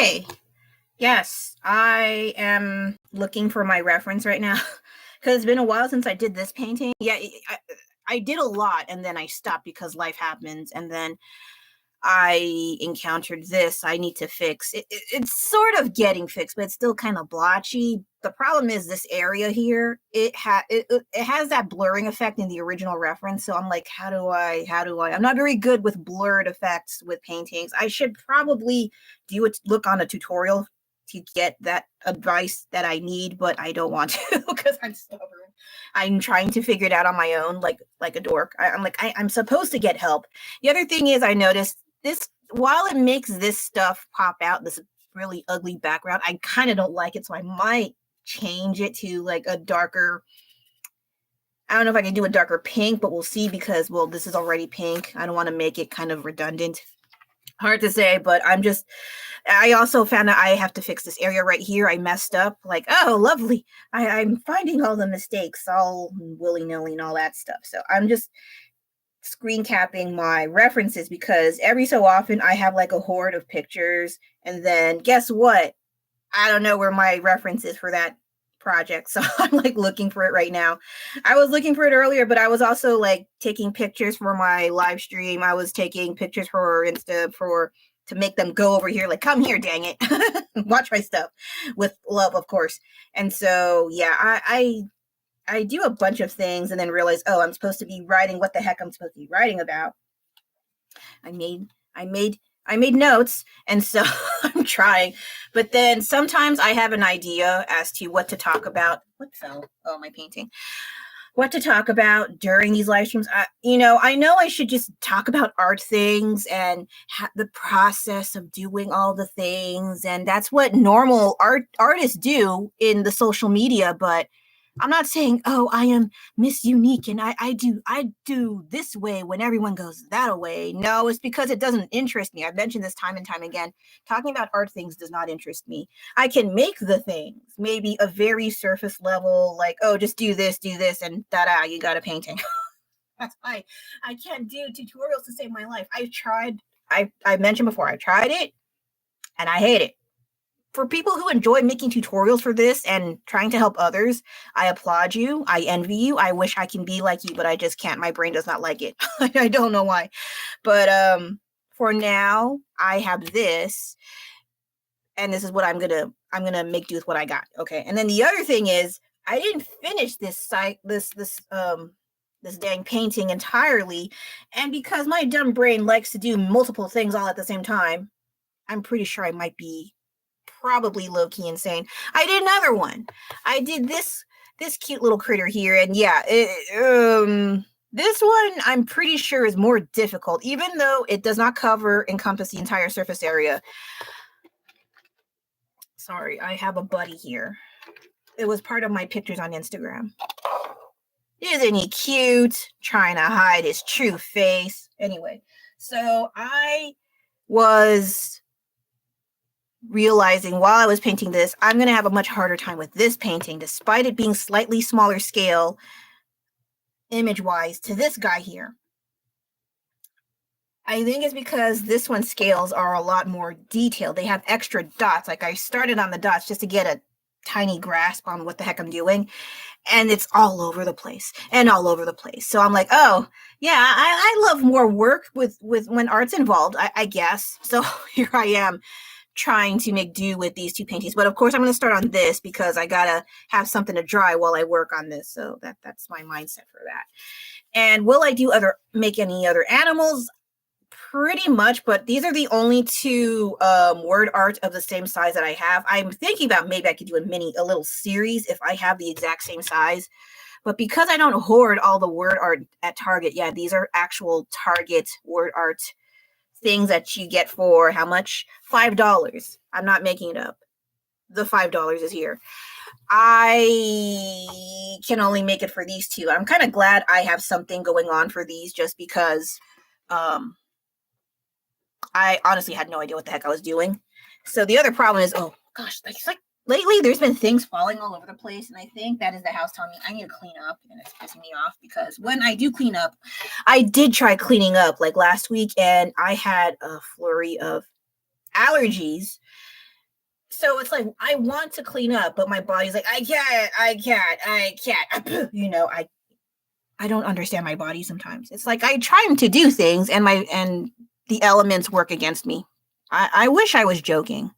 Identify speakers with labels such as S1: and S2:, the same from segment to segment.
S1: Okay. Yes, I am looking for my reference right now because it's been a while since I did this painting. Yeah, I did a lot and then I stopped because life happens. And then I encountered this I need to fix. It's sort of getting fixed, but it's still kind of blotchy. The problem is this area here, it has that blurring effect in the original reference. So I'm like, how do I, I'm not very good with blurred effects with paintings. I should probably look on a tutorial to get that advice that I need, but I don't want to because I'm stubborn. I'm trying to figure it out on my own, like a dork. I'm supposed to get help. The other thing is I noticed this, while it makes this stuff pop out, this really ugly background, I kind of don't like it, so I might change it to like a darker, I don't know if I can do a darker pink, but we'll see because, well, this is already pink. I don't want to make it kind of redundant. Hard to say, but I also found out I have to fix this area right here. I messed up, like, oh, lovely. I'm finding all the mistakes all willy-nilly and all that stuff. So I'm just screen capping my references because every so often I have like a horde of pictures, and then guess what? I don't know where my reference is for that project, so I'm like looking for it right now. I was looking for it earlier, but I was also like taking pictures for my live stream. I was taking pictures for Insta to make them go over here, like, come here, dang it. Watch my stuff with love, of course. And so yeah, I do a bunch of things and then realize, oh, I'm supposed to be writing what the heck I'm supposed to be writing about. I made notes, and so I'm trying, but then sometimes I have an idea as to what to talk about. What fell? Oh, my painting. What to talk about during these live streams. I know I should just talk about art things and the process of doing all the things, and that's what normal artists do in the social media, but I'm not saying, oh, I am Miss Unique and I do this way when everyone goes that way. No, it's because it doesn't interest me. I've mentioned this time and time again. Talking about art things does not interest me. I can make the things, maybe a very surface level, like, oh, just do this, and ta-da, you got a painting. That's why I can't do tutorials to save my life. I mentioned before, I tried it and I hate it. For people who enjoy making tutorials for this and trying to help others, I applaud you. I envy you. I wish I can be like you, but I just can't. My brain does not like it. I don't know why. But for now, I have this, and this is what I'm gonna make do with what I got. Okay. And then the other thing is, I didn't finish this dang painting entirely, and because my dumb brain likes to do multiple things all at the same time, I'm pretty sure I might be probably low-key insane. I did another one. I did this cute little critter here, and yeah, this one I'm pretty sure is more difficult, even though it does not encompass the entire surface area. Sorry, I have a buddy here. It was part of my pictures on Instagram. Isn't he cute? Trying to hide his true face. Anyway, so I was realizing while I was painting this, I'm going to have a much harder time with this painting, despite it being slightly smaller scale, image-wise, to this guy here. I think it's because this one's scales are a lot more detailed. They have extra dots. Like, I started on the dots just to get a tiny grasp on what the heck I'm doing, and it's all over the place and all over the place. So I'm like, oh yeah, I love more work with when art's involved, I guess. So here I am trying to make do with these two paintings, but of course I'm going to start on this because I gotta have something to dry while I work on this. So that's my mindset for that. And will I make any other animals? Pretty much, but these are the only two word art of the same size that I have. I'm thinking about maybe I could do a little series if I have the exact same size, but because I don't hoard all the word art at Target, yeah, these are actual Target word art things that you get for how much? $5. I'm not making it up. The $5 is here. I can only make it for these two. I'm kind of glad I have something going on for these, just because I honestly had no idea what the heck I was doing. So the other problem is, oh gosh, it's like lately there's been things falling all over the place, and I think that is the house telling me I need to clean up, and it's pissing me off because when I do clean up, I did try cleaning up like last week, and I had a flurry of allergies, So it's like I want to clean up, but my body's like, I can't. You know, I don't understand my body sometimes. It's like I try to do things and the elements work against me. I wish I was joking.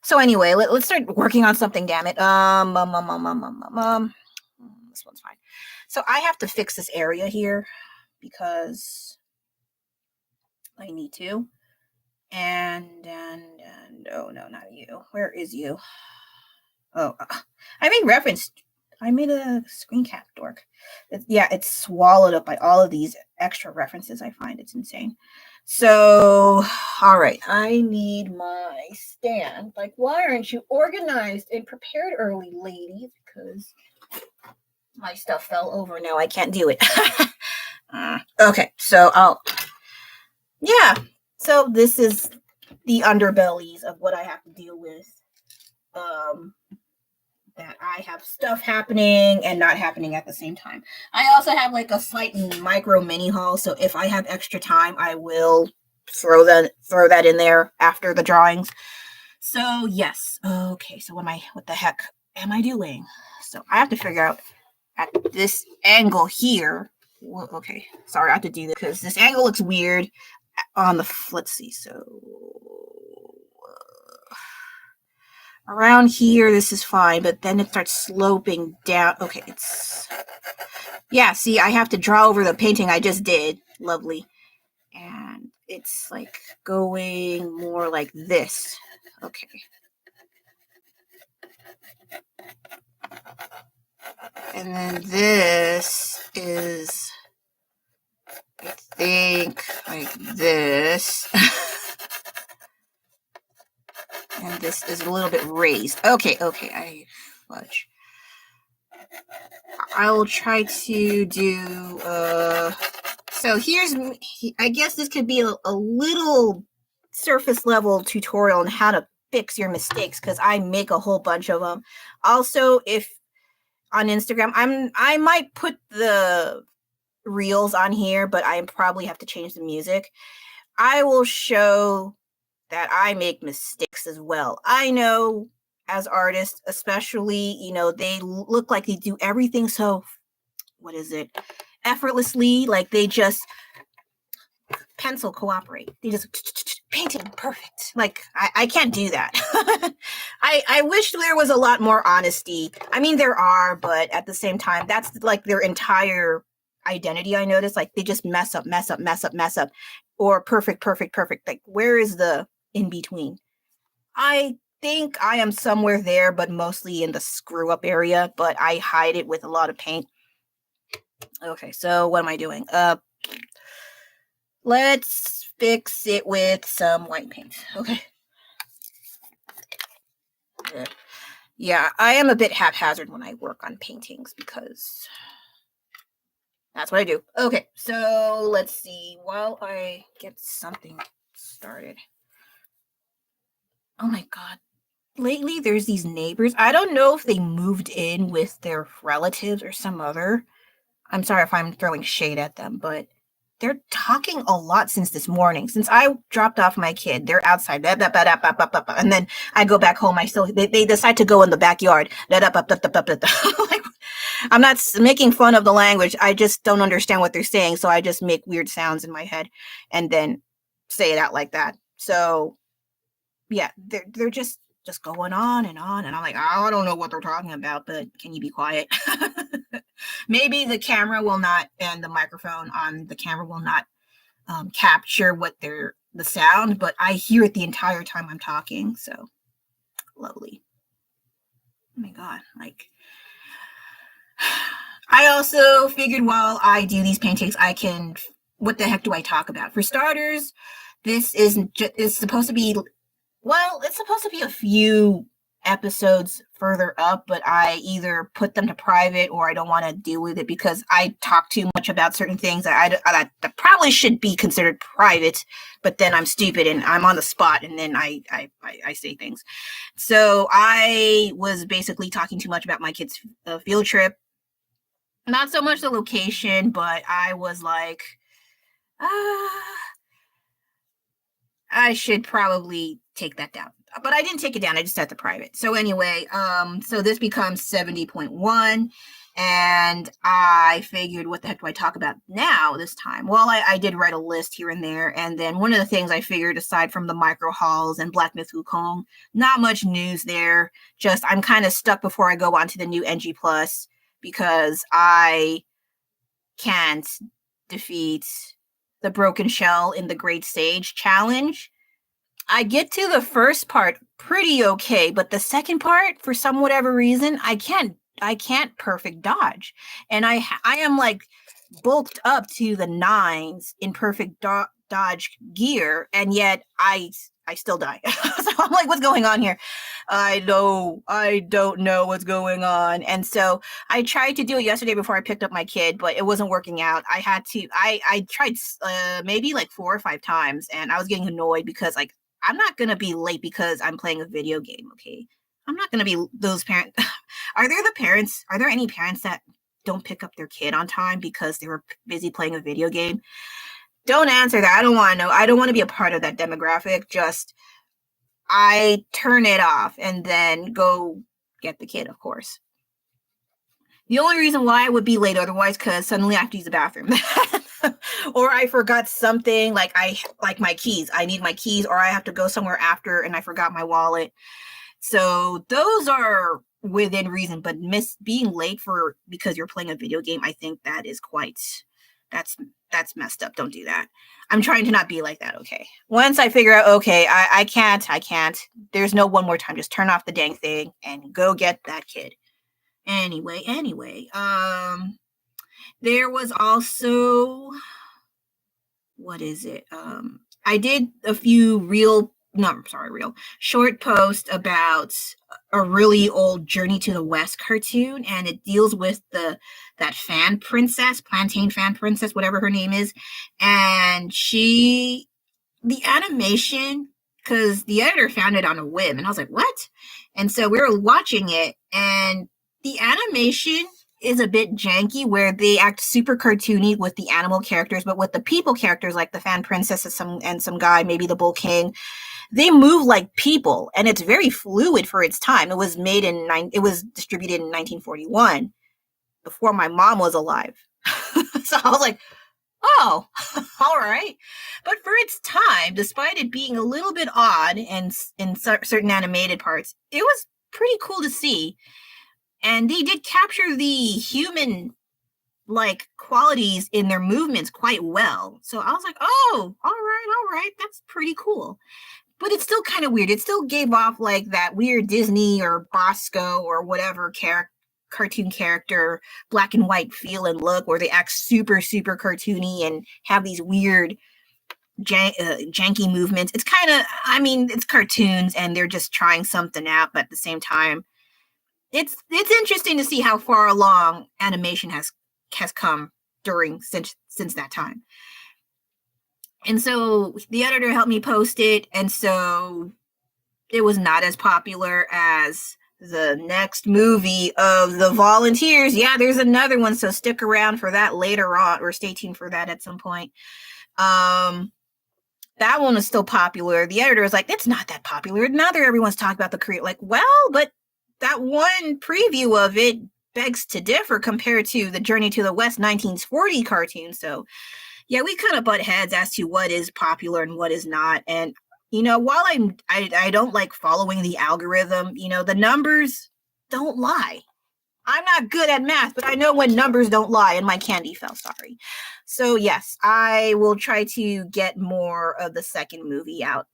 S1: So anyway, let's start working on something, damn it. This one's fine. So I have to fix this area here because I need to. And oh no, not you. Where is you? Oh, I made a screen cap, dork. It's swallowed up by all of these extra references I find. It's insane. So, all right, I need my stand. Like, why aren't you organized and prepared early, ladies? Because my stuff fell over. Now I can't do it. Okay, so yeah. So this is the underbellies of what I have to deal with. That I have stuff happening and not happening at the same time. I also have like a slight micro mini haul, so if I have extra time, I will throw that in there after the drawings. So yes, okay. So what the heck am I doing? So I have to figure out at this angle here. Well, okay, sorry, I have to do this because this angle looks weird on the. Let's see. So around here, this is fine, but then it starts sloping down. Okay, see, I have to draw over the painting I just did. Lovely. And it's like going more like this. Okay. And then this is, I think, like this. And this is a little bit raised. Okay, fudge. I will try to do, so I guess this could be a little surface level tutorial on how to fix your mistakes, because I make a whole bunch of them. Also, if on Instagram, I might put the reels on here, but I probably have to change the music. I will show that I make mistakes as well. I know as artists, especially, they look like they do everything so, effortlessly, like they just pencil cooperate. They just painting perfect. Like I can't do that. I wish there was a lot more honesty. I mean, there are, but at the same time, that's like their entire identity. I noticed, like they just mess up, or perfect. Like where is the in between? I think I am somewhere there, but mostly in the screw up area, but I hide it with a lot of paint. Okay, so what am I doing? Let's fix it with some white paint. Okay. Yeah, I am a bit haphazard when I work on paintings because that's what I do. Okay, so let's see. While I get something started. Oh my god. Lately, there's these neighbors. I don't know if they moved in with their relatives or some other. I'm sorry if I'm throwing shade at them, but they're talking a lot since this morning. Since I dropped off my kid, they're outside. And then I go back home. They decide to go in the backyard. Like, I'm not making fun of the language. I just don't understand what they're saying. So I just make weird sounds in my head and then say it out like that. So yeah, they're just going on and on. And I'm like, I don't know what they're talking about, but can you be quiet? Maybe the camera will not, and the microphone on the camera will not capture the sound, but I hear it the entire time I'm talking. So lovely. Oh my god, like I also figured while I do these paintings, what the heck do I talk about? For starters, this it's supposed to be, well, it's supposed to be a few episodes further up, but I either put them to private or I don't want to deal with it because I talk too much about certain things that probably should be considered private, but then I'm stupid and I'm on the spot and then I say things. So I was basically talking too much about my kids' field trip. Not so much the location, but I was like, I should probably take that down. but I didn't take it down. I just set the private. So anyway, so this becomes 70.1. And I figured, what the heck do I talk about now this time? Well, I did write a list here and there. And then one of the things I figured, aside from the micro hauls and Black Myth Wukong, not much news there. Just I'm kind of stuck before I go on to the new NG Plus because I can't defeat the Broken Shell in the Great Stage Challenge. I get to the first part pretty okay, but the second part, for some whatever reason, I can't perfect dodge. And I am like bulked up to the 9s in perfect dodge gear, and yet I still die. So I'm like, what's going on here? I don't know what's going on. And so I tried to do it yesterday before I picked up my kid, but it wasn't working out. I tried maybe like 4 or 5 times, and I was getting annoyed because like I'm not gonna be late because I'm playing a video game, okay? I'm not gonna be those parents. Are there any parents that don't pick up their kid on time because they were busy playing a video game? Don't answer that. I don't want to know. I don't want to be a part of that demographic. Just I turn it off and then go get the kid, of course. The only reason why I would be late otherwise, because suddenly I have to use the bathroom. Or I forgot something, like my keys. I need my keys, or I have to go somewhere after and I forgot my wallet. So those are within reason, but being late because you're playing a video game, I think that is that's messed up. Don't do that. I'm trying to not be like that, okay? Once I figure out, okay, I can't. There's no one more time. Just turn off the dang thing and go get that kid. Anyway, there was also, what is it? I did a few short post about a really old Journey to the West cartoon, and it deals with that fan princess, Plantain Fan Princess, whatever her name is, and the animation, because the editor found it on a whim, and I was like, what? And so we were watching it, and the animation is a bit janky, where they act super cartoony with the animal characters, but with the people characters, like the fan princess and some guy, maybe the bull king, they move like people, and it's very fluid for its time. It was distributed in 1941, before my mom was alive. So I was like, oh, all right. But for its time, despite it being a little bit odd and in certain animated parts, it was pretty cool to see. And they did capture the human like qualities in their movements quite well. So I was like, oh, all right, that's pretty cool. But it's still kind of weird. It still gave off like that weird Disney or Bosco or whatever cartoon character, black and white feel and look, where they act super, super cartoony and have these weird janky movements. It's kind of, it's cartoons and they're just trying something out, but at the same time, it's interesting to see how far along animation has come since that time. And so the editor helped me post it, and so it was not as popular as the next movie of the Volunteers. Yeah, there's another one, so stick around for that later on, or stay tuned for that at some point. That one is still popular. The editor was like, it's not that popular. Now everyone's talking about the Korea. Like, well, but that one preview of it begs to differ compared to the Journey to the West 1940 cartoon. So yeah, we kind of butt heads as to what is popular and what is not. And, while I don't like following the algorithm, the numbers don't lie. I'm not good at math, but I know when numbers don't lie, and my candy fell, sorry. So yes, I will try to get more of the second movie out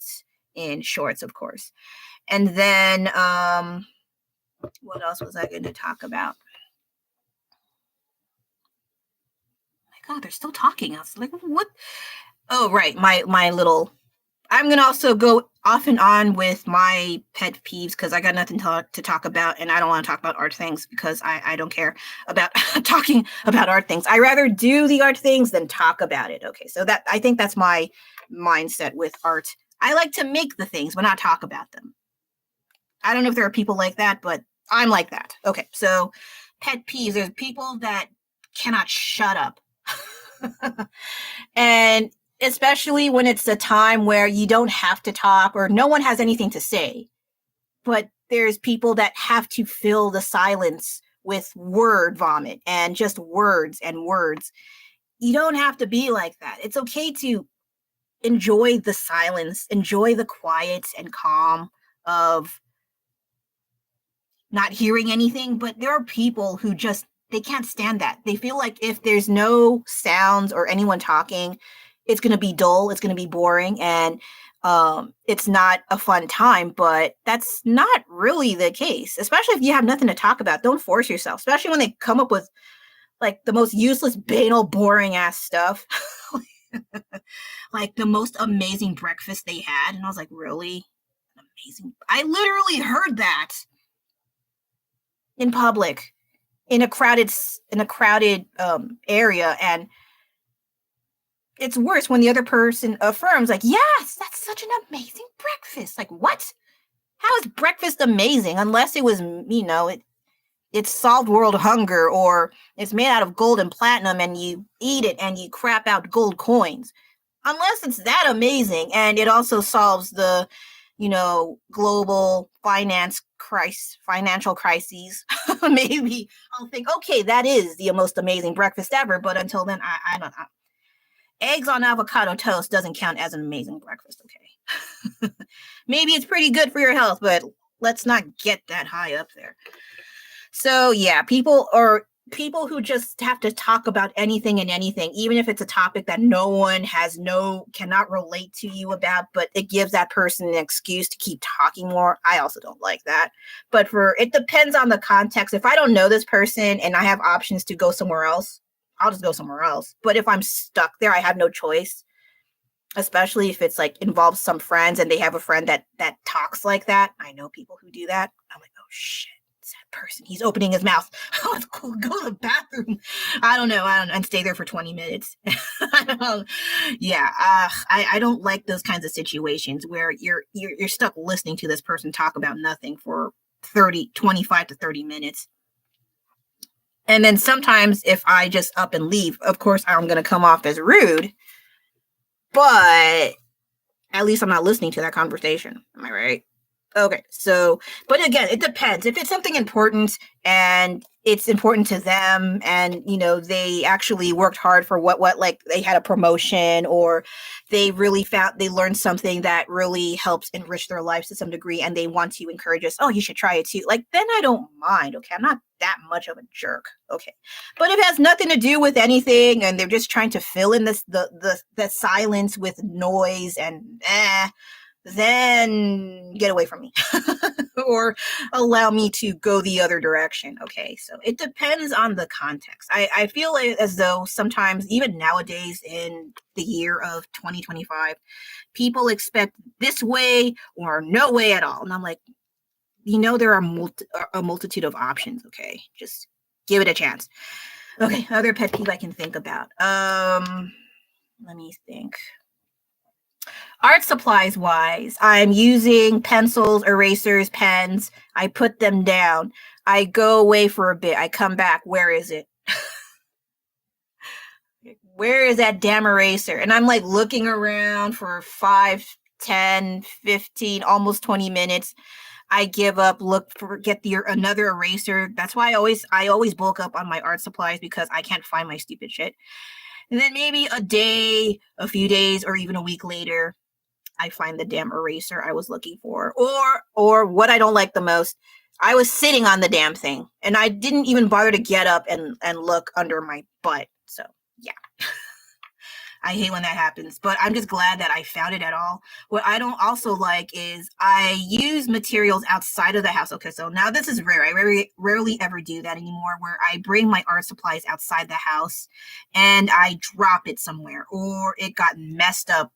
S1: in shorts, of course. And then, what else was I going to talk about? God, they're still talking. I was like, what? Oh, right. My little, I'm going to also go off and on with my pet peeves, because I got nothing to talk about, and I don't want to talk about art things because I don't care about talking about art things. I rather do the art things than talk about it. Okay. So I think that's my mindset with art. I like to make the things, but not talk about them. I don't know if there are people like that, but I'm like that. Okay. So pet peeves, there's people that cannot shut up. And especially when it's a time where you don't have to talk or no one has anything to say. But there's people that have to fill the silence with word vomit and just words and words. You don't have to be like that. It's okay to enjoy the silence, enjoy the quiet and calm of not hearing anything. But there are people who just, they can't stand that. They feel like if there's no sounds or anyone talking, it's going to be dull, it's going to be boring, and it's not a fun time. But that's not really the case, especially if you have nothing to talk about. Don't force yourself, especially when they come up with like the most useless, banal, boring ass stuff. Like the most amazing breakfast they had. And I was like, really? Amazing. I literally heard that in public, in a crowded area. And it's worse when the other person affirms, like, yes, that's such an amazing breakfast. Like, what? How is breakfast amazing? Unless it was, it solved world hunger, or it's made out of gold and platinum and you eat it and you crap out gold coins. Unless it's that amazing and it also solves the, global financial crises, maybe I'll think, okay, that is the most amazing breakfast ever. But until then, I don't know. Eggs on avocado toast doesn't count as an amazing breakfast, okay? Maybe it's pretty good for your health, but let's not get that high up there. So yeah, people who just have to talk about anything and anything, even if it's a topic that no one cannot relate to you about, but it gives that person an excuse to keep talking more. I also don't like that. But it depends on the context. If I don't know this person and I have options to go somewhere else, I'll just go somewhere else. But if I'm stuck there, I have no choice. Especially if it's like involves some friends and they have a friend that talks like that. I know people who do that. I'm like, oh shit. That person, he's opening his mouth. Let's go to the bathroom. I don't know, and stay there for 20 minutes. Yeah, I don't like those kinds of situations where you're stuck listening to this person talk about nothing for 25 to 30 minutes. And then sometimes if I just up and leave, of course I'm going to come off as rude, but at least I'm not listening to that conversation. Am I right? Okay, so, but again, it depends. If it's something important and it's important to them and, they actually worked hard for what, like they had a promotion or they learned something that really helps enrich their lives to some degree and they want to encourage us, oh, you should try it too. Like, then I don't mind. Okay, I'm not that much of a jerk. Okay, but if it has nothing to do with anything and they're just trying to fill in the silence with noise and then get away from me or allow me to go the other direction. Okay, so it depends on the context. I feel as though sometimes, even nowadays in the year of 2025, people expect this way or no way at all. And I'm like, there are a multitude of options. Okay, just give it a chance. Okay, other pet peeve I can think about. Let me think. Art supplies wise, I'm using pencils, erasers, pens. I put them down. I go away for a bit. I come back. Where is it? Where is that damn eraser? And I'm like looking around for 5, 10, 15, almost 20 minutes. I give up, get another eraser. That's why I always bulk up on my art supplies because I can't find my stupid shit. And then maybe a few days, or even a week later, I find the damn eraser I was looking for. Or what I don't like the most, I was sitting on the damn thing and I didn't even bother to get up and look under my butt. So yeah. I hate when that happens, but I'm just glad that I found it at all. What I don't also like is I use materials outside of the house. Okay, so now this is rare. I rarely ever do that anymore, where I bring my art supplies outside the house and I drop it somewhere or it got messed up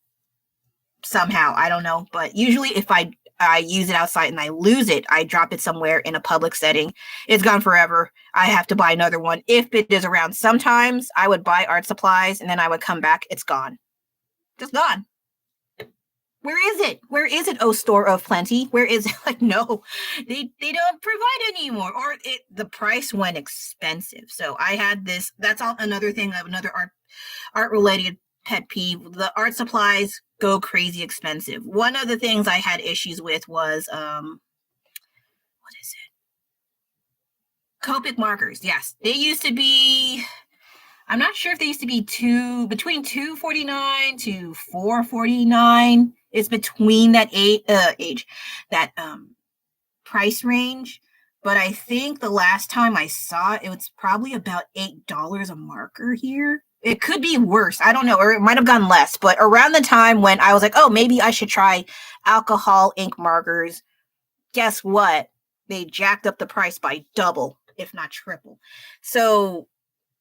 S1: somehow. I don't know, but usually if I use it outside and I lose it, I drop it somewhere in a public setting, it's gone forever. I have to buy another one if it is around. Sometimes I would buy art supplies and then I would come back, it's gone. Just gone. Where is it, oh store of plenty? Where is it? Like, no, they don't provide anymore, or the price went expensive. So I had this, that's all another thing, another art related pet peeve. The art supplies go crazy expensive. One of the things I had issues with was what is it? Copic markers. Yes. They used to be, I'm not sure if they used to be between $2.49 to $4.49. It's between that price range. But I think the last time I saw it, it was probably about $8 a marker here. It could be worse. I don't know, or it might have gone less. But around the time when I was like, oh, maybe I should try alcohol ink markers, guess what? They jacked up the price by double, if not triple. So,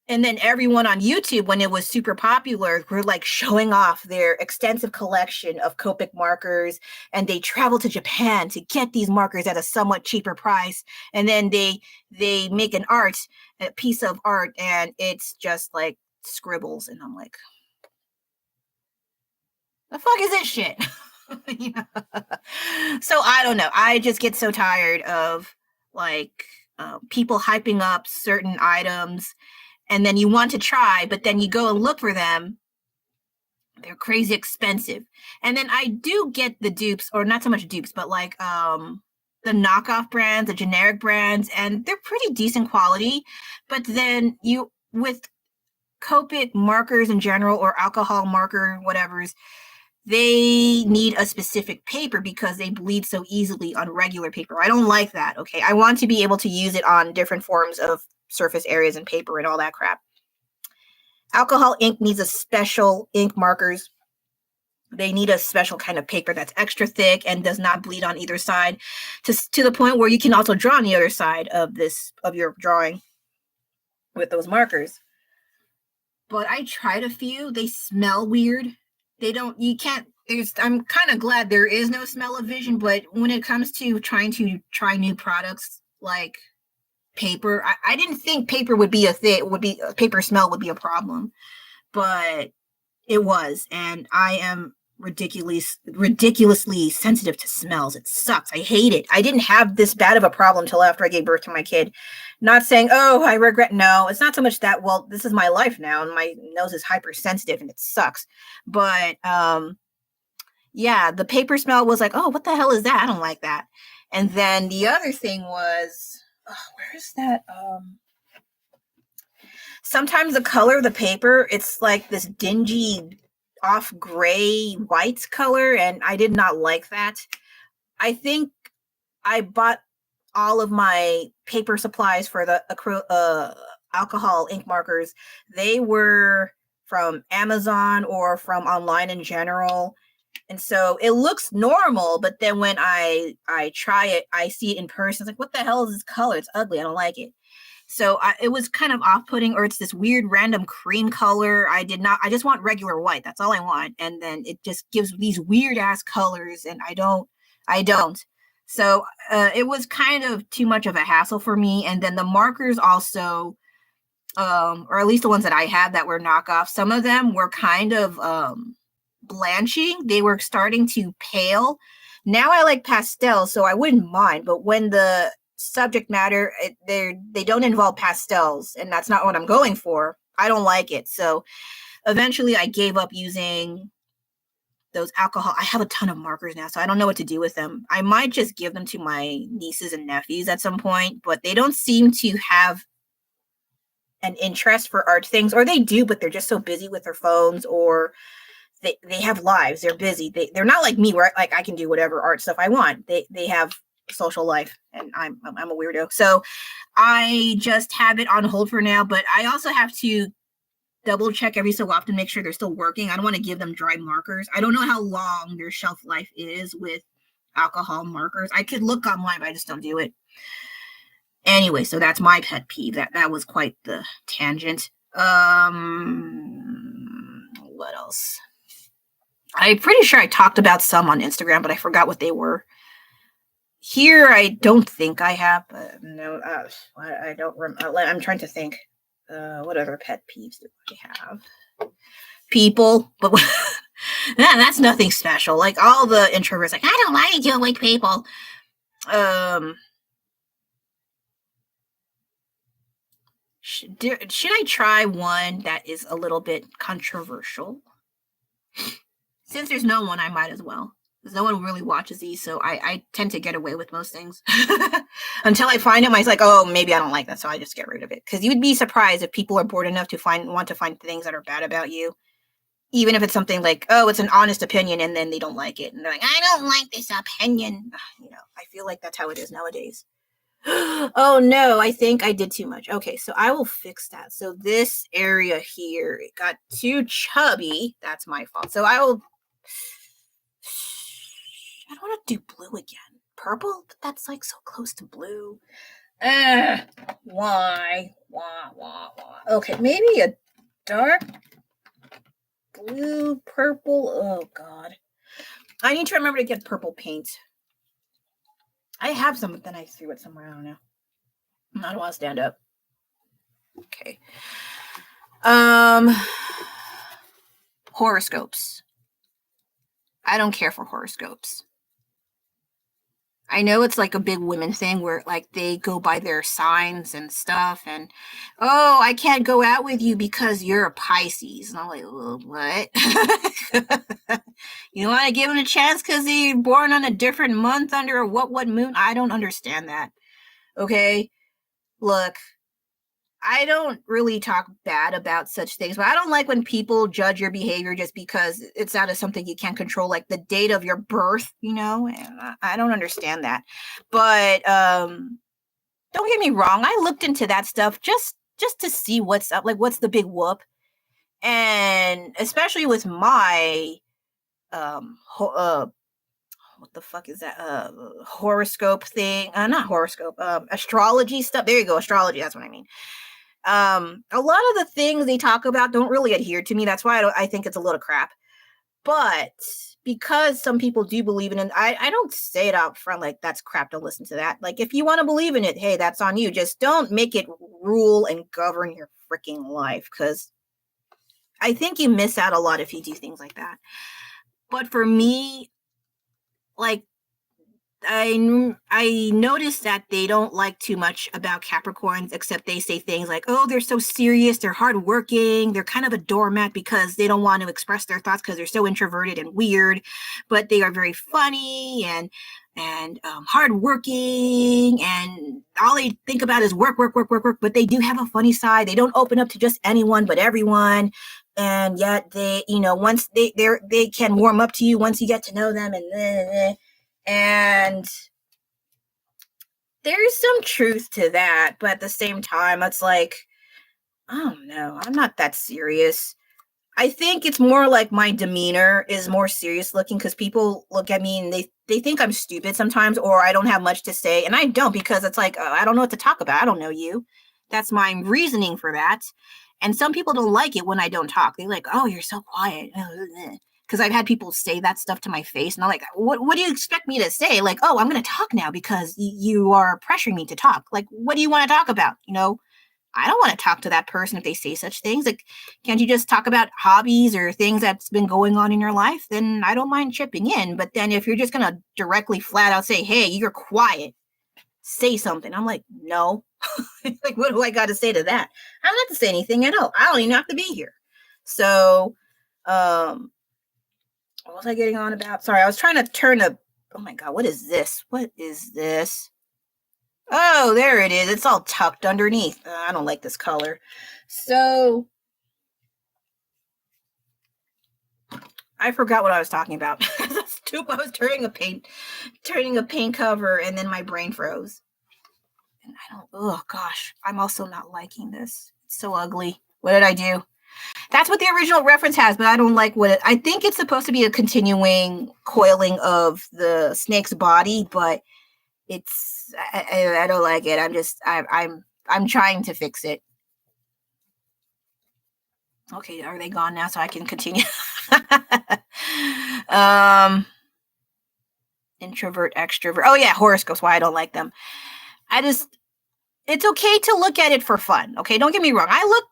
S1: and then everyone on YouTube, when it was super popular, were like showing off their extensive collection of Copic markers, and they travel to Japan to get these markers at a somewhat cheaper price. And then they make a piece of art, and it's just like scribbles, and I'm like, the fuck is this shit? So I don't know. I just get so tired of like people hyping up certain items, and then you want to try, but then you go and look for them. They're crazy expensive. And then I do get the dupes, or not so much dupes, but like the knockoff brands, the generic brands, and they're pretty decent quality. But then you, with Copic markers in general, or alcohol marker, whatever's, they need a specific paper because they bleed so easily on regular paper. I don't like that. Okay. I want to be able to use it on different forms of surface areas and paper and all that crap. Alcohol ink needs a special ink markers. They need a special kind of paper that's extra thick and does not bleed on either side, to the point where you can also draw on the other side of your drawing with those markers. But I tried a few. They smell weird. I'm kind of glad there is no smell-o-vision, but when it comes to trying to try new products like paper, I didn't think paper would be paper smell would be a problem, but it was. And I am ridiculously sensitive to smells. It sucks. I hate it. I didn't have this bad of a problem till after I gave birth to my kid. Not saying, oh, I regret. No, it's not so much that, well, this is my life now and my nose is hypersensitive and it sucks. But yeah, the paper smell was like, oh, what the hell is that? I don't like that. And then the other thing was, where's that? Sometimes the color of the paper, it's like this dingy off gray white color, and I did not like that. I think I bought all of my paper supplies for the alcohol ink markers. They were from Amazon or from online in general. And so it looks normal, but then when I try it, I see it in person. It's like, what the hell is this color? It's ugly. I don't like it. So it was kind of off-putting, or it's this weird random cream color. I just want regular white. That's all I want. And then it just gives these weird ass colors, and I don't. So it was kind of too much of a hassle for me. And then the markers also, or at least the ones that I had that were knockoff, some of them were kind of blanching. They were starting to pale. Now I like pastels, so I wouldn't mind. But when the subject matter, they don't involve pastels, and that's not what I'm going for, I don't like it. So eventually I gave up using those alcohol. I have a ton of markers now, so I don't know what to do with them. I might just give them to my nieces and nephews at some point, but they don't seem to have an interest for art things, or they do, but they're just so busy with their phones, or they have lives. They're busy. They're not like me, where like I can do whatever art stuff I want. They have social life, and I'm a weirdo. So I just have it on hold for now, but I also have to double check every so often, make sure they're still working. I don't want to give them dry markers. I don't know how long their shelf life is with alcohol markers. I could look online, but I just don't do it. Anyway, so that's my pet peeve. That was quite the tangent. What else? I'm pretty sure I talked about some on Instagram, but I forgot what they were. Here, I don't think I have. No, I don't remember. I'm trying to think. What other pet peeves do I have? People, but that's nothing special. Like all the introverts, like, I don't like you with people. Should I try one that is a little bit controversial? Since there's no one, I might as well. Because no one really watches these, so I tend to get away with most things. Until I find them, I was like, oh, maybe I don't like that, so I just get rid of it. Because you'd be surprised if people are bored enough to want to find things that are bad about you. Even if it's something like, oh, it's an honest opinion, and then they don't like it. And they're like, I don't like this opinion. You know, I feel like that's how it is nowadays. Oh no, I think I did too much. Okay, so I will fix that. So this area here, it got too chubby. That's my fault. So I don't want to do blue again. Purple? But that's like so close to blue. Why? Okay, maybe a dark blue, purple. Oh god. I need to remember to get purple paint. I have some, but then I threw it somewhere. I don't know. I don't want to stand up. Okay. Horoscopes. I don't care for horoscopes. I know it's like a big women thing where like they go by their signs and stuff, and oh, I can't go out with you because you're a Pisces. And I'm like, oh, what? You want to give them a chance because they're born on a different month under a what moon? I don't understand that. Okay, look, I don't really talk bad about such things, but I don't like when people judge your behavior just because it's out of something you can't control, like the date of your birth, you know? And I don't understand that. But don't get me wrong, I looked into that stuff just to see what's up, like what's the big whoop. And especially with my what the fuck is that? Horoscope thing. Not horoscope, astrology stuff. There you go, astrology, that's what I mean. A lot of the things they talk about don't really adhere to me. That's why I think it's a little crap. But because some people do believe in it, I don't say it out front like that's crap, don't listen to that. Like if you want to believe in it, hey, that's on you. Just don't make it rule and govern your freaking life, because I think you miss out a lot if you do things like that. But for me, like I noticed that they don't like too much about Capricorns, except they say things like, oh, they're so serious, they're hardworking, they're kind of a doormat because they don't want to express their thoughts because they're so introverted and weird, but they are very funny and hardworking, and all they think about is work, but they do have a funny side. They don't open up to just anyone but everyone. And yet they, you know, once they can warm up to you once you get to know them, and there's some truth to that, but at the same time, it's like, I don't know, I'm not that serious. I think it's more like my demeanor is more serious looking because people look at me and they think I'm stupid sometimes, or I don't have much to say, and I don't, because it's like, I don't know what to talk about. I don't know you. That's my reasoning for that. And some people don't like it when I don't talk. They're like, oh, you're so quiet. Because I've had people say that stuff to my face, and I'm like, what do you expect me to say? Like, oh, I'm going to talk now because you are pressuring me to talk. Like, what do you want to talk about? You know, I don't want to talk to that person if they say such things. Like, can't you just talk about hobbies or things that's been going on in your life? Then I don't mind chipping in. But then if you're just going to directly flat out say, hey, you're quiet, say something. I'm like, no. Like, what do I got to say to that? I don't have to say anything at all. I don't even have to be here. So, what was I getting on about? Sorry, I was trying to turn a, oh my God, what is this? What is this? Oh, there it is. It's all tucked underneath. I don't like this color. So, I forgot what I was talking about. That's stupid. I was turning a paint cover, and then my brain froze. And oh gosh, I'm also not liking this. It's so ugly. What did I do? That's what the original reference has, but I don't like I think it's supposed to be a continuing coiling of the snake's body, but I don't like it. I'm trying to fix it. Okay, are they gone now so I can continue? Introvert, extrovert. Oh yeah, horoscopes, why I don't like them. It's okay to look at it for fun. Okay, don't get me wrong. I look,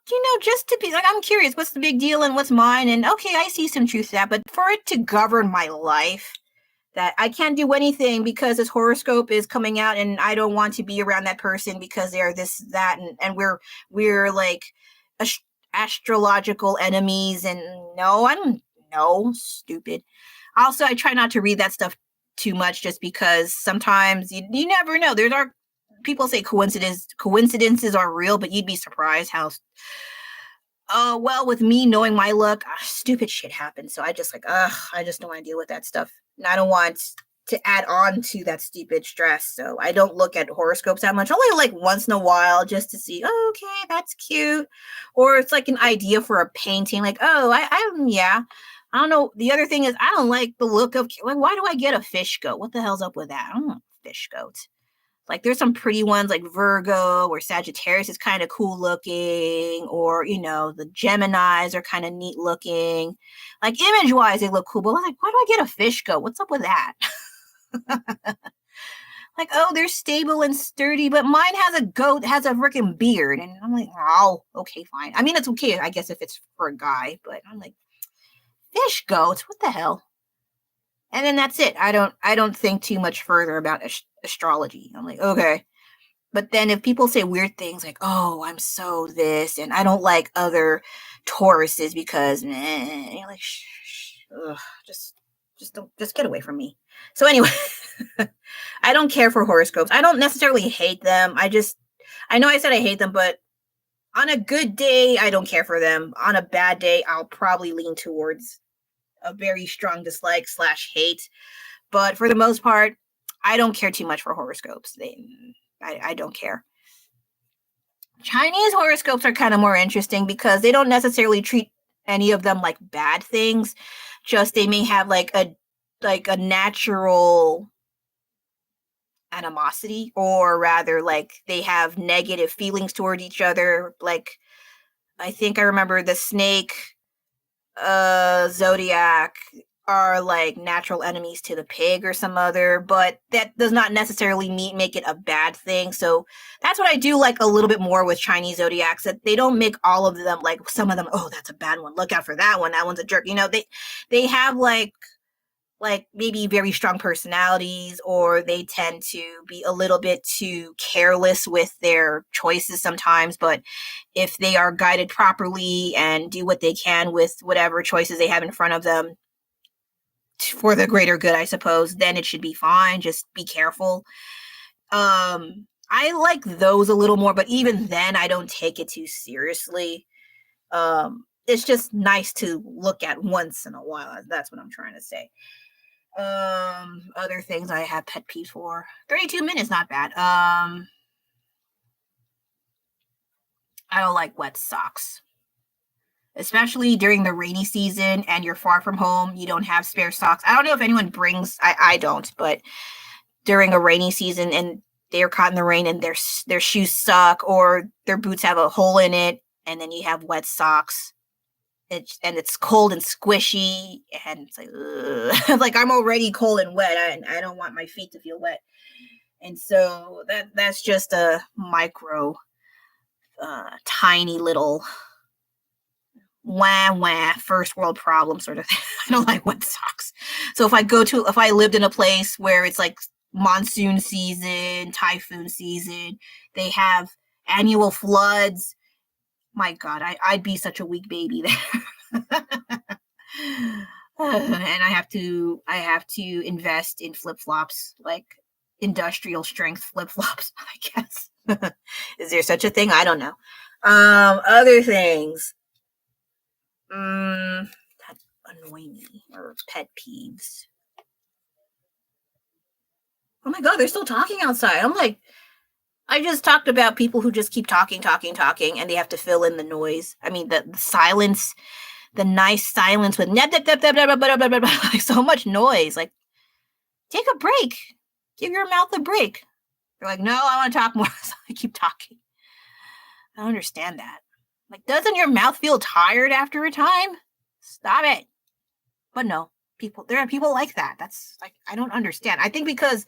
S1: just to be like, I'm curious, what's the big deal and what's mine? And okay, I see some truth to that, but for it to govern my life, that I can't do anything because this horoscope is coming out and I don't want to be around that person because they're this, that, and we're like astrological enemies. And no, no, stupid. Also, I try not to read that stuff too much just because sometimes you never know. There's our people say coincidences are real, but you'd be surprised how well, with me knowing my luck, stupid shit happens. So I just I just don't want to deal with that stuff. And I don't want to add on to that stupid stress. So I don't look at horoscopes that much. Only like once in a while just to see, oh, okay, that's cute. Or it's like an idea for a painting. Like, oh, yeah. I don't know. The other thing is I don't like the look of, like, why do I get a fish goat? What the hell's up with that? I don't want fish goat. Like there's some pretty ones like Virgo or Sagittarius is kind of cool looking, or the Geminis are kind of neat looking. Like image wise, they look cool, but I'm like, why do I get a fish goat? What's up with that? Like, oh, they're stable and sturdy, but mine has a freaking beard, and I'm like, oh, okay, fine. I mean, it's okay, I guess, if it's for a guy, but I'm like, fish goats, what the hell? And then that's it. I don't think too much further about astrology. I'm like, okay. But then if people say weird things like, oh, I'm so this, and I don't like other Tauruses because, you're like, ugh, just get away from me. So anyway, I don't care for horoscopes. I don't necessarily hate them. I know I said I hate them, but on a good day, I don't care for them. On a bad day, I'll probably lean towards a very strong dislike / hate. But for the most part, I don't care too much for horoscopes. I don't care. Chinese horoscopes are kind of more interesting because they don't necessarily treat any of them like bad things. Just they may have like a natural animosity, or rather like they have negative feelings toward each other. Like I think I remember the snake zodiac are like natural enemies to the pig or some other, but that does not necessarily make it a bad thing. So that's what I do like a little bit more with Chinese zodiacs, that they don't make all of them like some of them, oh, that's a bad one, look out for that one, that one's a jerk. They have like maybe very strong personalities, or they tend to be a little bit too careless with their choices sometimes. But if they are guided properly and do what they can with whatever choices they have in front of them for the greater good, I suppose, then it should be fine. Just be careful. I like those a little more, but even then I don't take it too seriously. It's just nice to look at once in a while. That's what I'm trying to say. Other things I have pet peeves for. 32 minutes, not bad. I don't like wet socks, especially during the rainy season and you're far from home. You don't have spare socks. I don't know if anyone brings. I don't, but during a rainy season and they're caught in the rain and their shoes suck, or their boots have a hole in it, and then you have wet socks. It's cold and squishy, and it's like, ugh. Like I'm already cold and wet. I don't want my feet to feel wet, and so that's just a micro, tiny little first world problem sort of thing. I don't like wet socks. So if I lived in a place where it's like monsoon season, typhoon season, they have annual floods. My God, I'd be such a weak baby there. And I have to invest in flip-flops, like industrial strength flip-flops, I guess. Is there such a thing? I don't know. Other things that annoy me, or pet peeves. Oh my God, they're still talking outside. I'm like, I just talked about people who just keep talking, and they have to fill in the noise. I mean, the silence, the nice silence with like so much noise. Like, take a break. Give your mouth a break. They're like, no, I want to talk more. So I keep talking. I don't understand that. Like, doesn't your mouth feel tired after a time? Stop it. But no, there are people like that. That's like, I don't understand. I think because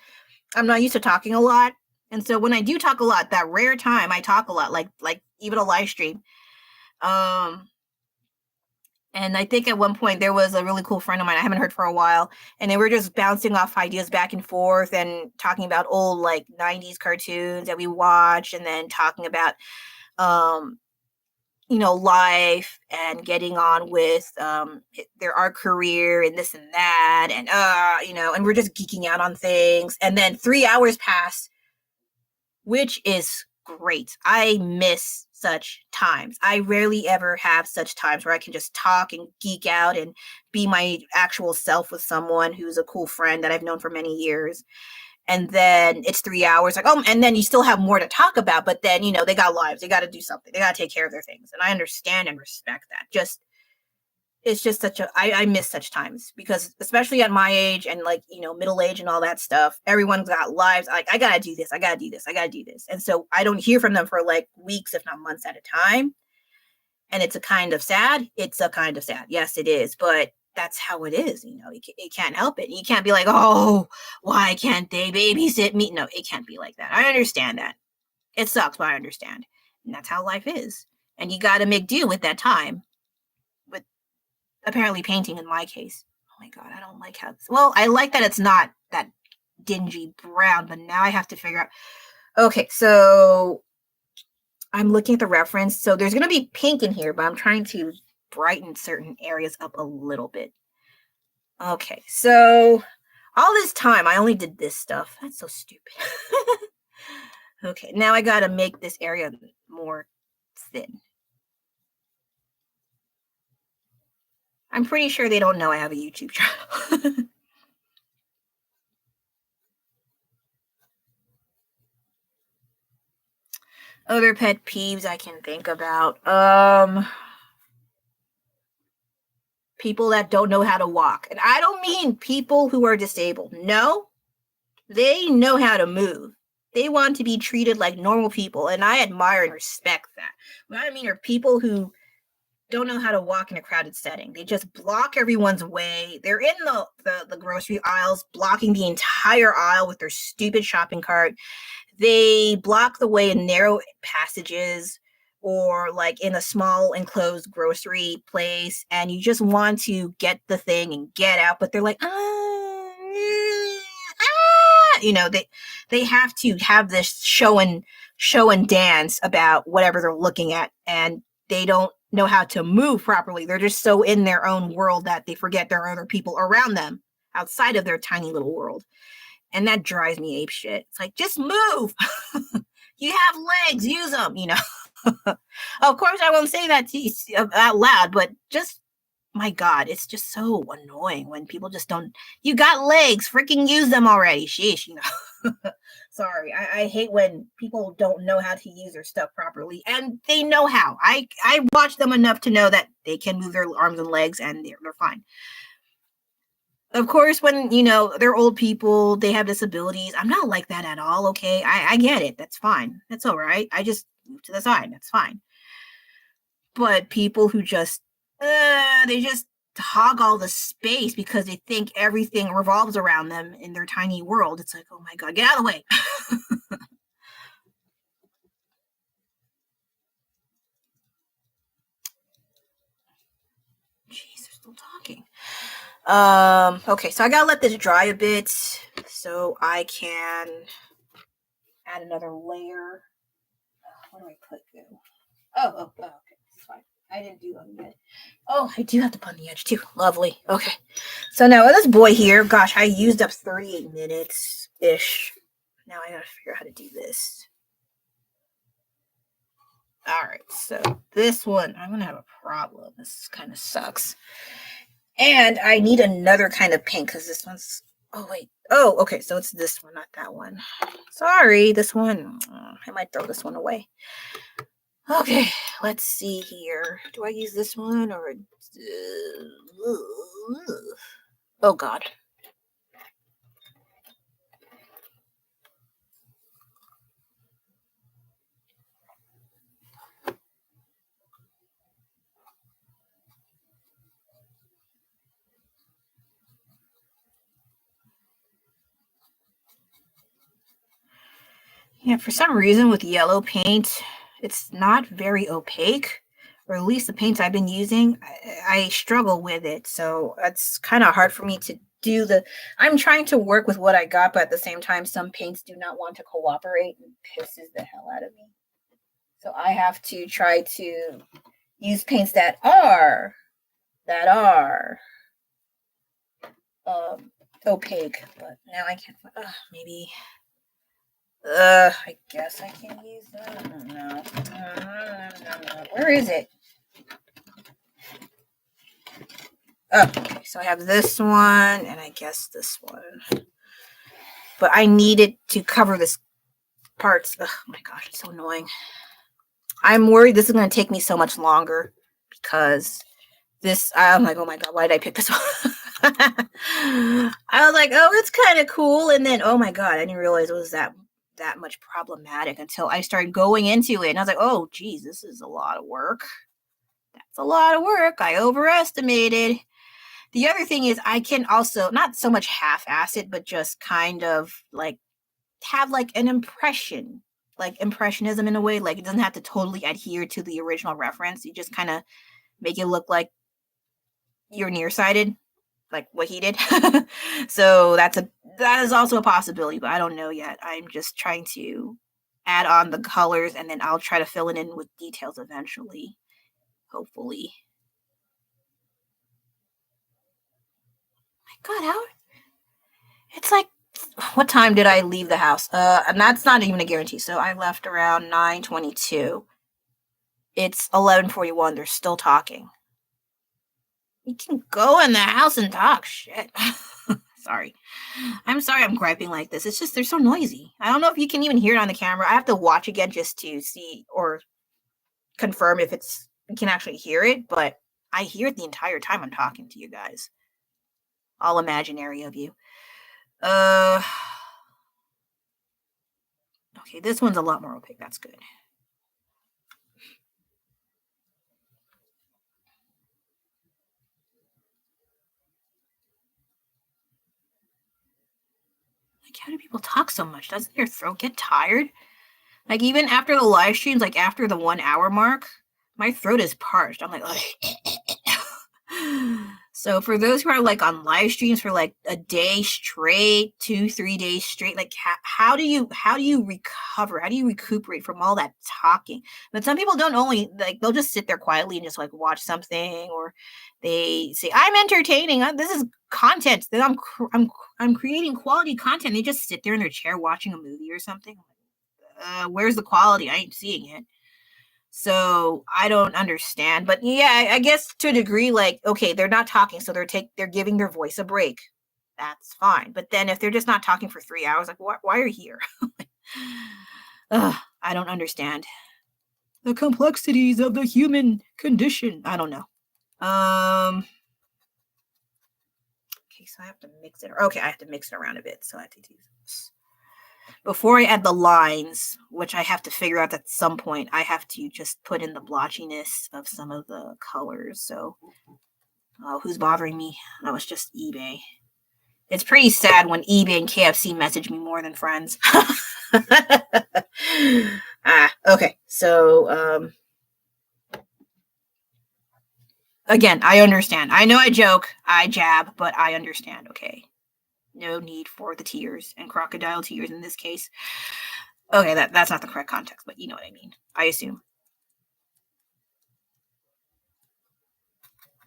S1: I'm not used to talking a lot. And so when I do talk a lot, that rare time I talk a lot, like even a live stream. And I think at one point there was a really cool friend of mine I haven't heard for a while, and they were just bouncing off ideas back and forth and talking about old like 90s cartoons that we watch, and then talking about life and getting on with our career and this and that, and and we're just geeking out on things, and then 3 hours pass, which is great. I miss such times. I rarely ever have such times where I can just talk and geek out and be my actual self with someone who's a cool friend that I've known for many years. And then it's 3 hours, like, oh, and then you still have more to talk about, but then, they got lives, they got to do something, they got to take care of their things. And I understand and respect that. It's just I miss such times, because especially at my age and like, middle age and all that stuff, everyone's got lives. Like, I got to do this. I got to do this. I got to do this. And so I don't hear from them for like weeks, if not months at a time. And it's a kind of sad. It's a kind of sad. Yes, it is. But that's how it is. You can't help it. You can't be like, oh, why can't they babysit me? No, it can't be like that. I understand that. It sucks, but I understand. And that's how life is. And you got to make do with that time. But apparently painting in my case. Oh my God, I don't like how, well, I like that it's not that dingy brown, but now I have to figure out. Okay, so I'm looking at the reference. So there's going to be pink in here, but I'm trying to brighten certain areas up a little bit. Okay, so all this time I only did this stuff. That's so stupid. Okay, now I gotta make this area more thin. I'm pretty sure they don't know I have a YouTube channel. Other pet peeves I can think about. People that don't know how to walk. And I don't mean people who are disabled. No, they know how to move. They want to be treated like normal people, and I admire and respect that. What I mean are people who don't know how to walk in a crowded setting. They just block everyone's way. They're in the grocery aisles, blocking the entire aisle with their stupid shopping cart. They block the way in narrow passages, or like in a small enclosed grocery place, and you just want to get the thing and get out, but they're like, they have to have this show and dance about whatever they're looking at, and they don't know how to move properly. They're just so in their own world that they forget there are other people around them outside of their tiny little world. And that drives me ape shit. It's like, just move. You have legs, use them, Of course, I won't say that out loud, but just, my God, it's just so annoying when people just don't. You got legs, freaking use them already. Sheesh, Sorry, I hate when people don't know how to use their stuff properly, and they know how. I watch them enough to know that they can move their arms and legs, and they're fine. Of course, when, they're old people, they have disabilities. I'm not like that at all, okay? I get it. That's fine. That's all right. I just move to the side. That's fine. But people who just, they just hog all the space because they think everything revolves around them in their tiny world. It's like, oh my God, get out of the way. Jeez, they're still talking. Okay, so I gotta let this dry a bit so I can add another layer. What do I put there? Oh, okay, it's fine. I didn't do them yet. Oh, I do have to put on the edge too. Lovely. Okay, so now this boy here, gosh, I used up 38 minutes-ish. Now I gotta figure out how to do this. All right, so this one, I'm gonna have a problem. This kind of sucks. And I need another kind of paint because this one's, oh, wait. Oh, okay. So it's this one, not that one. Sorry, this one. I might throw this one away. Okay, let's see here. Do I use this one or... oh, God. Yeah, for some reason with yellow paint, it's not very opaque, or at least the paints I've been using, I struggle with it. So it's kind of hard for me to do I'm trying to work with what I got, but at the same time, some paints do not want to cooperate and pisses the hell out of me. So I have to try to use paints that are opaque, but now I can't. Maybe. I guess I can use that. No. Where is it? Oh, okay. So I have this one, and I guess this one. But I need it to cover this parts. Oh my gosh, it's so annoying. I'm worried this is going to take me so much longer because this. I'm like, oh my god, why did I pick this one? I was like, oh, it's kind of cool, and then oh my god, I didn't realize it was that much problematic until I started going into it, and I was like, oh geez, this is a lot of work. That's a lot of work. I overestimated. The other thing is I can also not so much half-ass it, but just kind of like have like an impression, like impressionism in a way. Like it doesn't have to totally adhere to the original reference. You just kind of make it look like you're nearsighted, like what he did. So that is also a possibility, but I don't know yet. I'm just trying to add on the colors, and then I'll try to fill it in with details eventually, hopefully. My God, how? It's like, what time did I leave the house? And that's not even a guarantee. So I left around 9:22. It's 11:41. They're still talking. You can go in the house and talk. Shit. Sorry. I'm sorry I'm griping like this. It's just they're so noisy. I don't know if you can even hear it on the camera. I have to watch again just to see or confirm if you can actually hear it, but I hear it the entire time I'm talking to you guys. All imaginary of you. Okay, this one's a lot more opaque. That's good. Like, how do people talk so much? Doesn't your throat get tired? Like, even after the live streams, like after the 1 hour mark, my throat is parched. I'm like, so for those who are like on live streams for like a day straight, 2-3 days straight, like how do you recover? How do you recuperate from all that talking? But some people don't only like they'll just sit there quietly and just like watch something, or they say I'm entertaining. This is content that I'm creating quality content. They just sit there in their chair watching a movie or something. Where's the quality? I ain't seeing it. So I don't understand, but yeah, I guess to a degree, like, okay, they're not talking, so they're giving their voice a break. That's fine. But then if they're just not talking for 3 hours, like, why are you here? I don't understand the complexities of the human condition. I don't know. Okay, so I have to mix it. Okay, I have to mix it around a bit. So I have to do this. Before I add the lines, which I have to figure out at some point, I have to just put in the blotchiness of some of the colors. So, who's bothering me? That was just eBay. It's pretty sad when eBay and KFC message me more than friends. Okay. So, again, I understand. I know I joke, I jab, but I understand, okay? No need for the tears and crocodile tears in this case. Okay, that's not the correct context, but you know what I mean. I assume.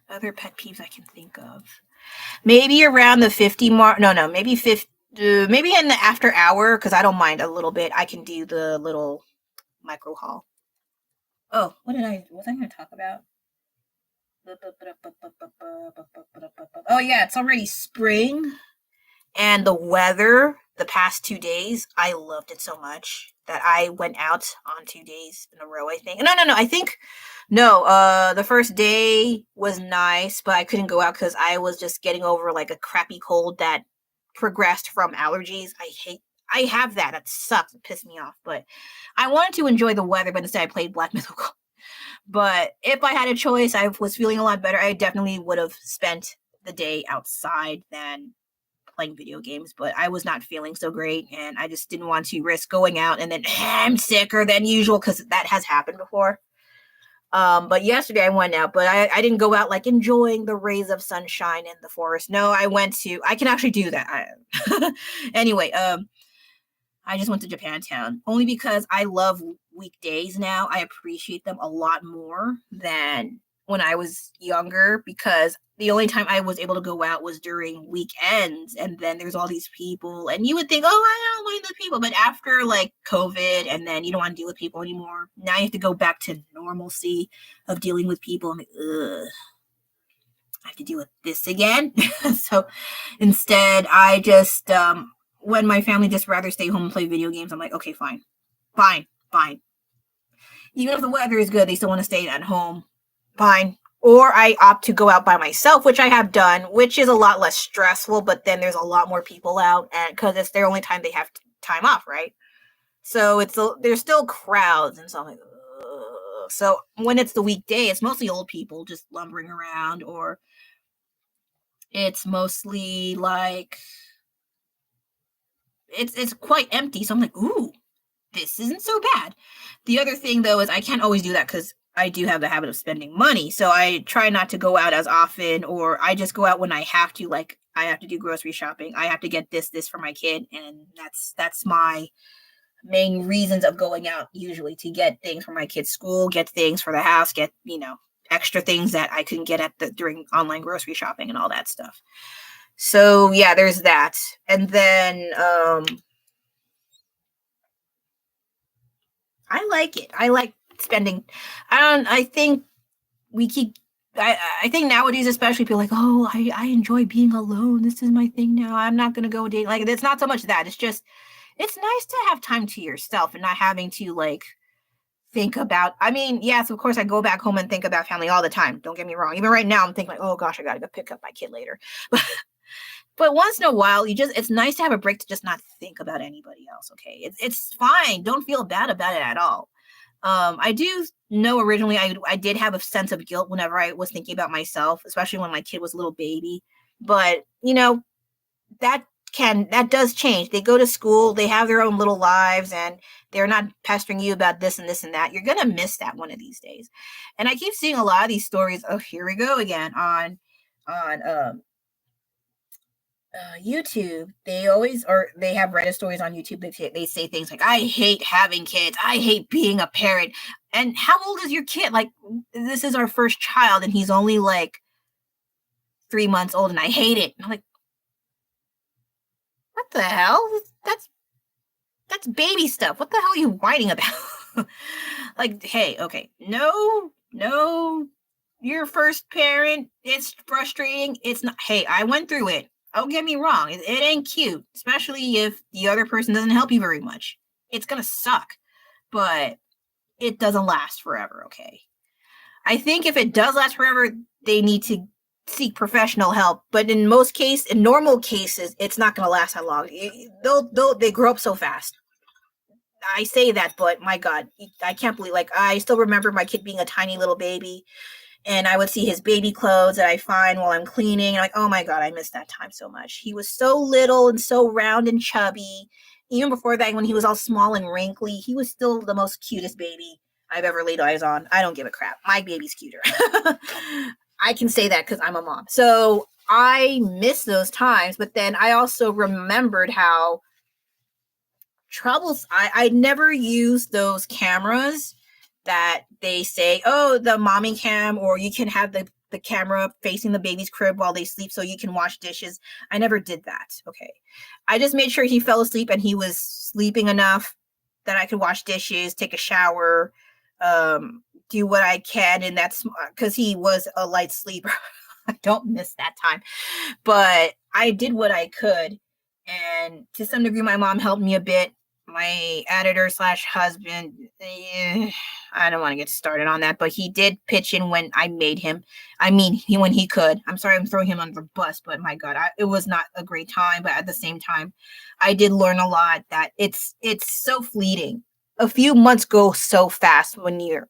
S1: Other pet peeves I can think of. Maybe around the 50 mark. No, maybe 50. Maybe in the after hour, because I don't mind a little bit. I can do the little micro haul. Oh, what was I going to talk about? Oh yeah, it's already spring. And the weather the past 2 days, I loved it so much that I went out on 2 days in a row, I think. No. I think, the first day was nice, but I couldn't go out because I was just getting over like a crappy cold that progressed from allergies. I have that. That sucks. It pissed me off. But I wanted to enjoy the weather, but instead I played Black Mythical. But if I had a choice, I was feeling a lot better. I definitely would have spent the day outside than playing video games, but I was not feeling so great, and I just didn't want to risk going out and then I'm sicker than usual, because that has happened before. But yesterday I went out, but I didn't go out like enjoying the rays of sunshine in the forest. No, I can actually do that. Anyway, I just went to Japantown only because I love weekdays now. I appreciate them a lot more than when I was younger because the only time I was able to go out was during weekends. And then there's all these people, and you would think, oh, I don't like those people. But after like COVID, and then you don't want to deal with people anymore. Now you have to go back to normalcy of dealing with people. I'm like, ugh. I have to deal with this again. So instead, I just when my family just rather stay home and play video games, I'm like, okay, fine, fine, fine. Even if the weather is good, they still want to stay at home. Fine. Or I opt to go out by myself, which I have done, which is a lot less stressful. But then there's a lot more people out, and because it's their only time they have time off, right? So there's still crowds, and so I'm like, ugh. So when it's the weekday, it's mostly old people just lumbering around, or it's mostly like it's quite empty. So I'm like, ooh, this isn't so bad. The other thing though is I can't always do that because I do have the habit of spending money. So I try not to go out as often, or I just go out when I have to. Like I have to do grocery shopping. I have to get this for my kid, and that's my main reasons of going out usually, to get things for my kid's school, get things for the house, get extra things that I couldn't get during online grocery shopping and all that stuff. So yeah, there's that. And then I like it. I like spending. I think we keep. I think nowadays, especially, people are like, oh, I enjoy being alone. This is my thing now. I'm not gonna go date. Like, it's not so much that. It's just, it's nice to have time to yourself and not having to like think about. I mean, yes, of course, I go back home and think about family all the time. Don't get me wrong. Even right now, I'm thinking like, oh gosh, I gotta go pick up my kid later. But once in a while, it's nice to have a break to just not think about anybody else. Okay, it's fine. Don't feel bad about it at all. I do know originally I did have a sense of guilt whenever I was thinking about myself, especially when my kid was a little baby. But that that does change. They go to school, they have their own little lives, and they're not pestering you about this and this and that. You're gonna miss that one of these days. And I keep seeing a lot of these stories. Oh, here we go again on YouTube. They have Reddit stories on YouTube. They say things like, I hate having kids. I hate being a parent. And how old is your kid? Like, this is our first child, and he's only like 3 months old, and I hate it. And I'm like, what the hell? That's baby stuff. What the hell are you whining about? Like, hey, okay, no, your first parent, it's frustrating. It's not. Hey, I went through it. Don't get me wrong. It ain't cute, especially if the other person doesn't help you very much. It's gonna suck, but it doesn't last forever. Okay. I think if it does last forever, they need to seek professional help. But in normal cases, it's not gonna last that long. They grow up so fast. I say that, but my God, I can't believe. Like, I still remember my kid being a tiny little baby, and I would see his baby clothes that I find while I'm cleaning. And like, oh my God, I miss that time so much. He was so little and so round and chubby. Even before that, when he was all small and wrinkly, he was still the most cutest baby I've ever laid eyes on. I don't give a crap. My baby's cuter. I can say that because I'm a mom. So I miss those times. But then I also remembered how I never used those cameras that they say, oh, the mommy cam, or you can have the camera facing the baby's crib while they sleep so you can wash dishes. I never did that. Okay. I just made sure he fell asleep and he was sleeping enough that I could wash dishes, take a shower, do what I can. And that's because he was a light sleeper. I don't miss that time, but I did what I could. And to some degree, my mom helped me a bit. My editor / husband, I don't want to get started on that, but he did pitch in when I made him. I mean, when he could. I'm sorry I'm throwing him under the bus, but my God, it was not a great time. But at the same time, I did learn a lot that it's so fleeting. A few months go so fast when you're.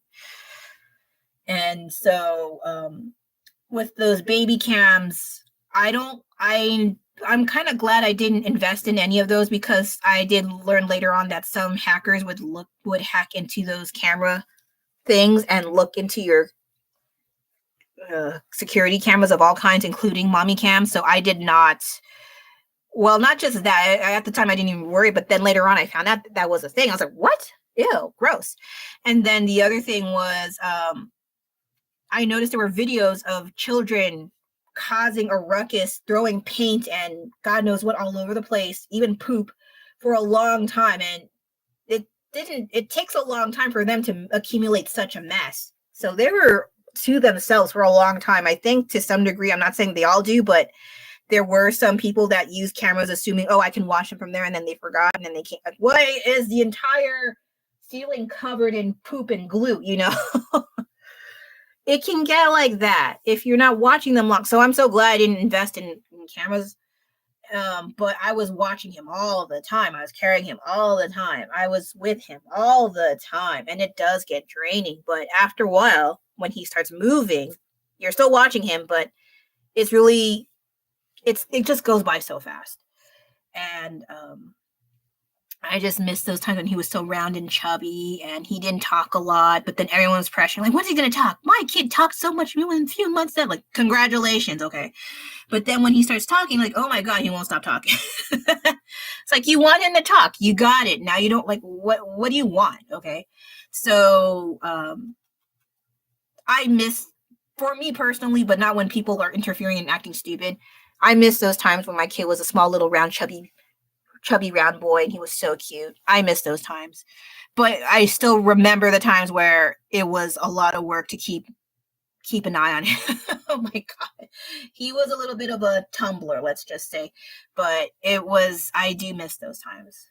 S1: And so with those baby cams, I'm kind of glad I didn't invest in any of those, because I did learn later on that some hackers would hack into those camera things and look into your security cameras of all kinds, including mommy cams. So I did not Well, not just that. At the time, I didn't even worry, but then later on, I found out that was a thing. I was like, "What? Ew, gross." And then the other thing was, I noticed there were videos of children causing a ruckus, throwing paint and God knows what all over the place, even poop, for a long time. And it takes a long time for them to accumulate such a mess. So they were to themselves for a long time. I think to some degree, I'm not saying they all do, but there were some people that use cameras assuming, oh, I can watch them from there, and then they forgot, and then they can't. Like, why is the entire ceiling covered in poop and glue? It can get like that if you're not watching them long. So I'm so glad I didn't invest in cameras. But I was watching him all the time. I was carrying him all the time. I was with him all the time. And it does get draining. But after a while, when he starts moving, you're still watching him, but it's really, it just goes by so fast. And I just missed those times when he was so round and chubby and he didn't talk a lot, but then everyone was pressuring, like, when's he going to talk? My kid talked so much in a few months. That, like, congratulations, okay. But then when he starts talking, like, oh my God, he won't stop talking. It's like, you want him to talk. You got it. Now you don't, like, what do you want? Okay. So I miss, for me personally, but not when people are interfering and acting stupid. I miss those times when my kid was a small little round chubby round boy and he was so cute. I miss those times. But I still remember the times where it was a lot of work to keep an eye on him. Oh my God. He was a little bit of a tumbler, let's just say. But I do miss those times.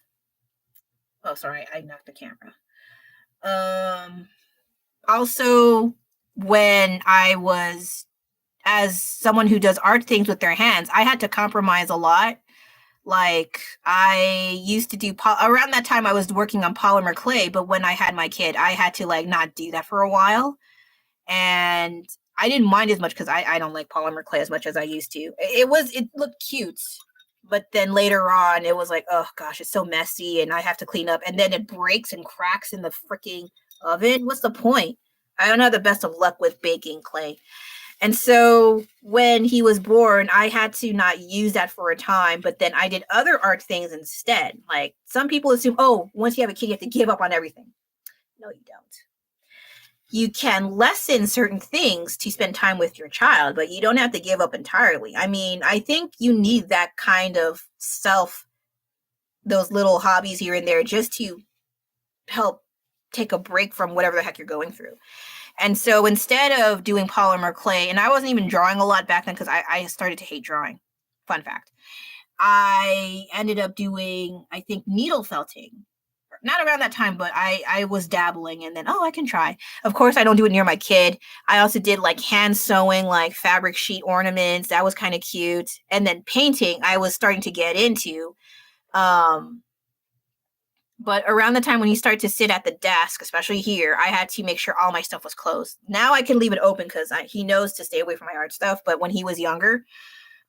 S1: Oh, sorry, I knocked the camera. Also, when I was, as someone who does art things with their hands, I had to compromise a lot. Like, I used to do, around that time I was working on polymer clay, but when I had my kid, I had to, like, not do that for a while. And I didn't mind as much because I don't like polymer clay as much as I used to. It looked cute. But then later on, it was like, oh gosh, it's so messy and I have to clean up. And then it breaks and cracks in the freaking oven. What's the point? I don't have the best of luck with baking clay. And so when he was born, I had to not use that for a time, but then I did other art things instead. Like, some people assume, oh, once you have a kid, you have to give up on everything. No, you don't. You can lessen certain things to spend time with your child, but you don't have to give up entirely. I mean, I think you need that kind of those little hobbies here and there just to help take a break from whatever the heck you're going through. And so instead of doing polymer clay, and I wasn't even drawing a lot back then because I started to hate drawing. Fun fact. I ended up doing, I think, needle felting. Not around that time, but I was dabbling, and then, oh, I can try. Of course, I don't do it near my kid. I also did, like, hand sewing, like, fabric sheet ornaments. That was kind of cute. And then painting, I was starting to get into. But around the time when he started to sit at the desk, especially here, I had to make sure all my stuff was closed. Now I can leave it open because he knows to stay away from my art stuff. But when he was younger,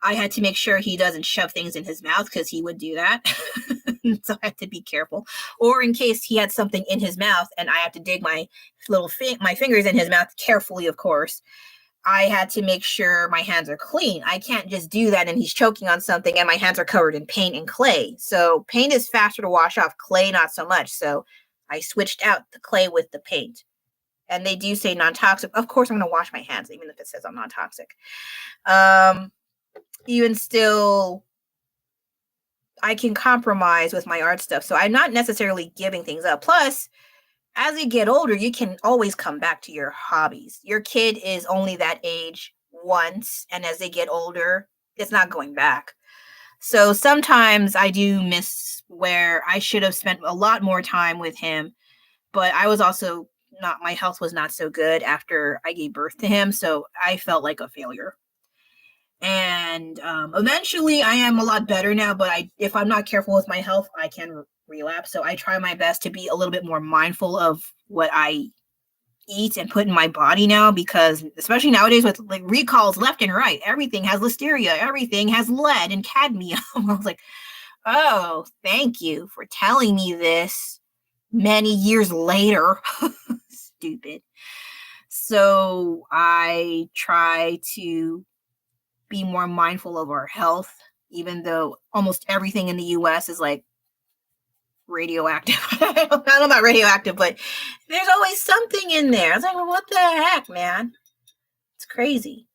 S1: I had to make sure he doesn't shove things in his mouth because he would do that. So I had to be careful. Or in case he had something in his mouth and I had to dig my my fingers in his mouth carefully, of course, I had to make sure my hands are clean. I can't just do that and he's choking on something and my hands are covered in paint and clay. So paint is faster to wash off, clay not so much. So I switched out the clay with the paint. And they do say non-toxic. Of course, I'm going to wash my hands, even if it says I'm non-toxic. Even still, I can compromise with my art stuff. So I'm not necessarily giving things up. Plus, as you get older, you can always come back to your hobbies. Your kid is only that age once, and as they get older, it's not going back. So sometimes I do miss where I should have spent a lot more time with him, but I was also not, my health was not so good after I gave birth to him, so I felt like a failure. And eventually I am a lot better now, but if I'm not careful with my health, I can relapse. So I try my best to be a little bit more mindful of what I eat and put in my body now, because especially nowadays with, like, recalls left and right, everything has listeria, everything has lead and cadmium. I was like, oh, thank you for telling me this many years later. Stupid. So I try to be more mindful of our health even though almost everything in the US is like radioactive. I don't know about radioactive, but there's always something in there. I was like, well, what the heck, man? It's crazy.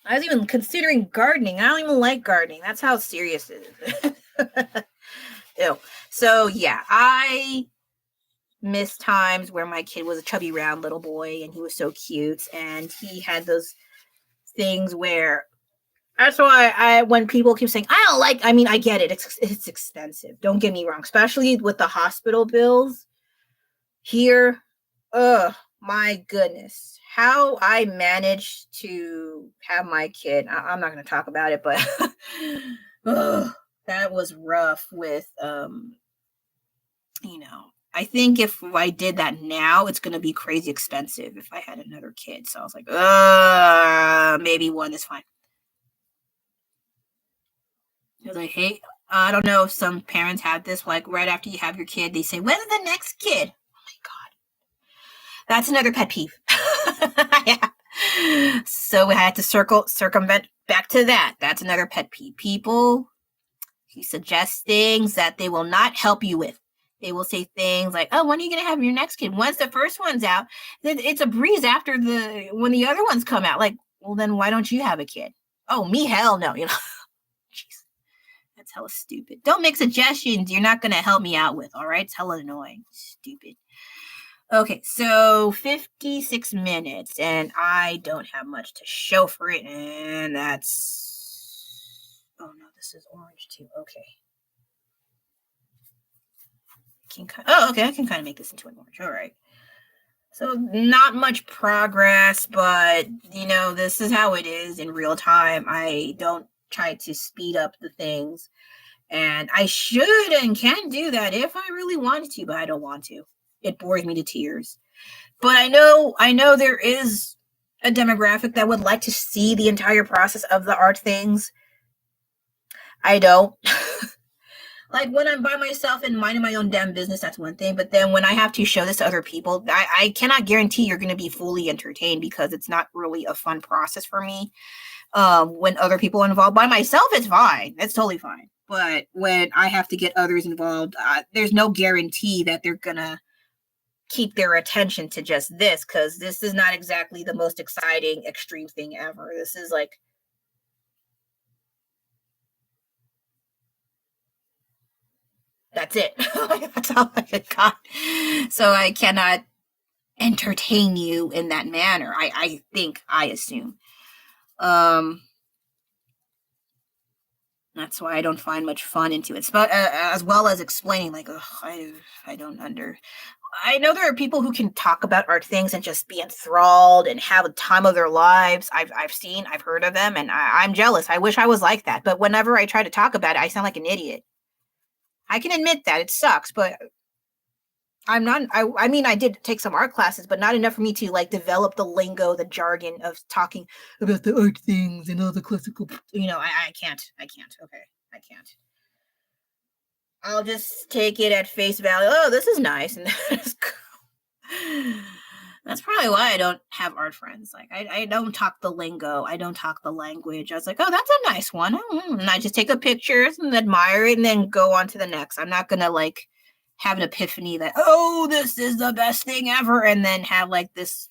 S1: I was even considering gardening. I don't even like gardening. That's how serious it is. Ew. So yeah, I miss times where my kid was a chubby round little boy and he was so cute, and he had those things where that's why when people keep saying I don't like, I mean, I get it, it's expensive, don't get me wrong, especially with the hospital bills here. Oh my goodness, how I managed to have my kid, I'm not going to talk about it, but that was rough with you know, I think if I did that now, it's going to be crazy expensive if I had another kid. So I was like, maybe one is fine. I was like, hey, I don't know if some parents have this, like right after you have your kid, they say, when's the next kid? Oh my God. That's another pet peeve. Yeah. So we had to circumvent back to that. That's another pet peeve. People who suggest things that they will not help you with. They will say things like, oh, when are you going to have your next kid? Once the first one's out, then it's a breeze after when the other ones come out. Like, well, then why don't you have a kid? Oh, me? Hell no. You know, jeez, that's hella stupid. Don't make suggestions you're not going to help me out with. All right. It's hella annoying. Stupid. Okay. So 56 minutes and I don't have much to show for it. And that's, oh no, this is orange too. Okay. Okay, I can kind of make this into an orange. All right. So not much progress, but you know, this is how it is in real time. I don't try to speed up the things, and I should and can do that if I really wanted to, but I don't want to. It bores me to tears. But I know there is a demographic that would like to see the entire process of the art things. I don't. Like when I'm by myself and minding my own damn business, that's one thing. But then when I have to show this to other people, I cannot guarantee you're going to be fully entertained because it's not really a fun process for me. When other people are involved, by myself, it's fine. It's totally fine. But when I have to get others involved, there's no guarantee that they're going to keep their attention to just this, because this is not exactly the most exciting, extreme thing ever. This is like, that's it. That's all I got. So I cannot entertain you in that manner. I assume. That's why I don't find much fun into it. But as well as explaining, like, I don't I know there are people who can talk about art things and just be enthralled and have a time of their lives. I've heard of them, and I'm jealous. I wish I was like that. But whenever I try to talk about it, I sound like an idiot. I can admit that it sucks, but I'm not, I mean, I did take some art classes, but not enough for me to like develop the lingo, the jargon of talking about the art things and all the classical, you know, I can't. Okay. I can't. I'll just take it at face value. Oh, this is nice. And that's probably why I don't have art friends. Like I don't talk the lingo. I don't talk the language. I was like, oh, that's a nice one. And I just take the pictures and admire it and then go on to the next. I'm not going to like have an epiphany that, oh, this is the best thing ever. And then have like this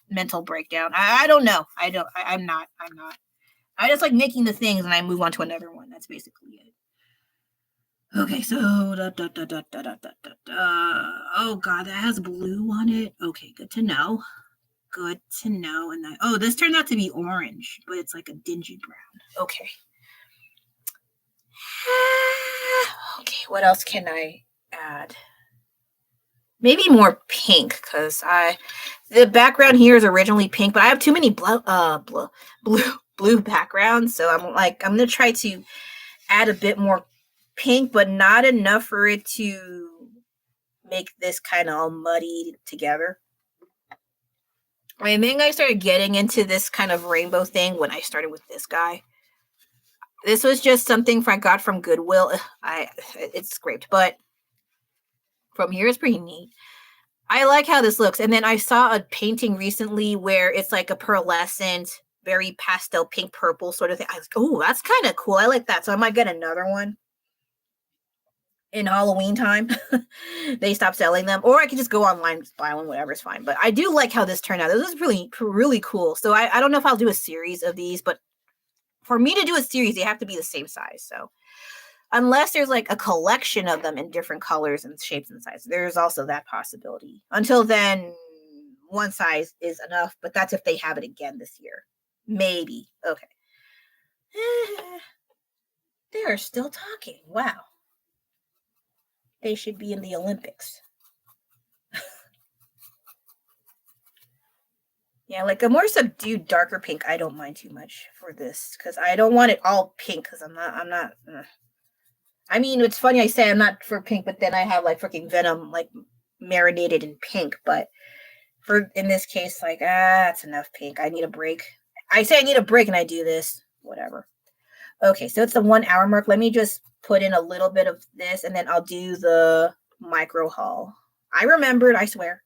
S1: mental breakdown. I don't know. I'm not. I just like making the things and I move on to another one. That's basically it. Okay, so oh god, that has blue on it. Okay, good to know. Good to know. And oh, this turned out to be orange, but it's like a dingy brown. Okay. Okay, what else can I add? Maybe more pink, because the background here is originally pink, but I have too many blue backgrounds, so I'm gonna try to add a bit more pink, but not enough for it to make this kind of all muddy together. I think I started getting into this kind of rainbow thing when I started with this guy. This was just something I got from Goodwill. It's scraped, but from here it's pretty neat. I like how this looks. And then I saw a painting recently where it's like a pearlescent very pastel pink purple sort of thing. I was like, oh, that's kind of cool. I like that. So I might get another one in Halloween time. They stop selling them, or I could just go online and buy one, whatever's fine. But I do like how this turned out. This is really cool. So I don't know if I'll do a series of these, but for me to do a series, they have to be the same size. So unless there's like a collection of them in different colors and shapes and sizes, there's also that possibility. Until then, one size is enough, but that's if they have it again this year. Maybe. Okay. They are still talking. Wow. They should be in the Olympics. Yeah, like a more subdued, darker pink, I don't mind too much for this, because I don't want it all pink, because I'm not. I mean, it's funny I say I'm not for pink, but then I have like freaking Venom like marinated in pink. But for in this case, like, that's enough pink. I need a break. I say I need a break and I do this. Whatever. Okay, so it's the 1 hour mark. Let me just put in a little bit of this and then I'll do the micro haul. I remembered, I swear.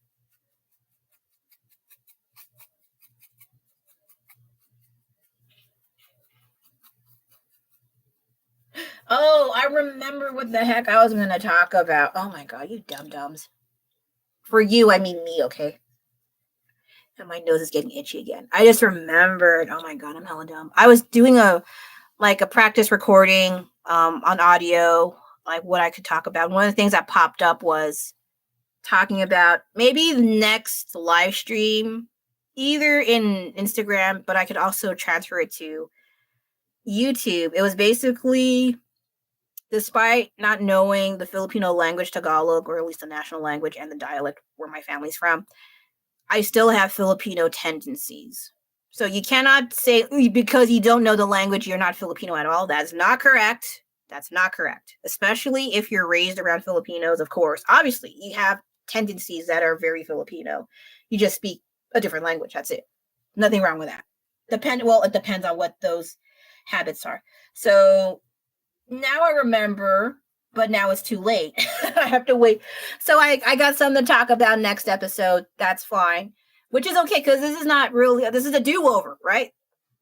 S1: Oh, I remember what the heck I was going to talk about. Oh my god, you dum-dums. For you, I mean me, okay? And my nose is getting itchy again. I just remembered. Oh my god, I'm hella dumb. I was doing a practice recording on audio, like what I could talk about. One of the things that popped up was talking about maybe the next live stream, either in Instagram, but I could also transfer it to YouTube. It was basically, despite not knowing the Filipino language, Tagalog, or at least the national language and the dialect where my family's from, I still have Filipino tendencies. So you cannot say because you don't know the language, you're not Filipino at all. That's not correct. That's not correct. Especially if you're raised around Filipinos, of course. Obviously, you have tendencies that are very Filipino. You just speak a different language. That's it. Nothing wrong with that. It depends on what those habits are. So now I remember, but now it's too late. I have to wait. So I got something to talk about next episode. That's fine. Which is okay, because this is a do-over, right?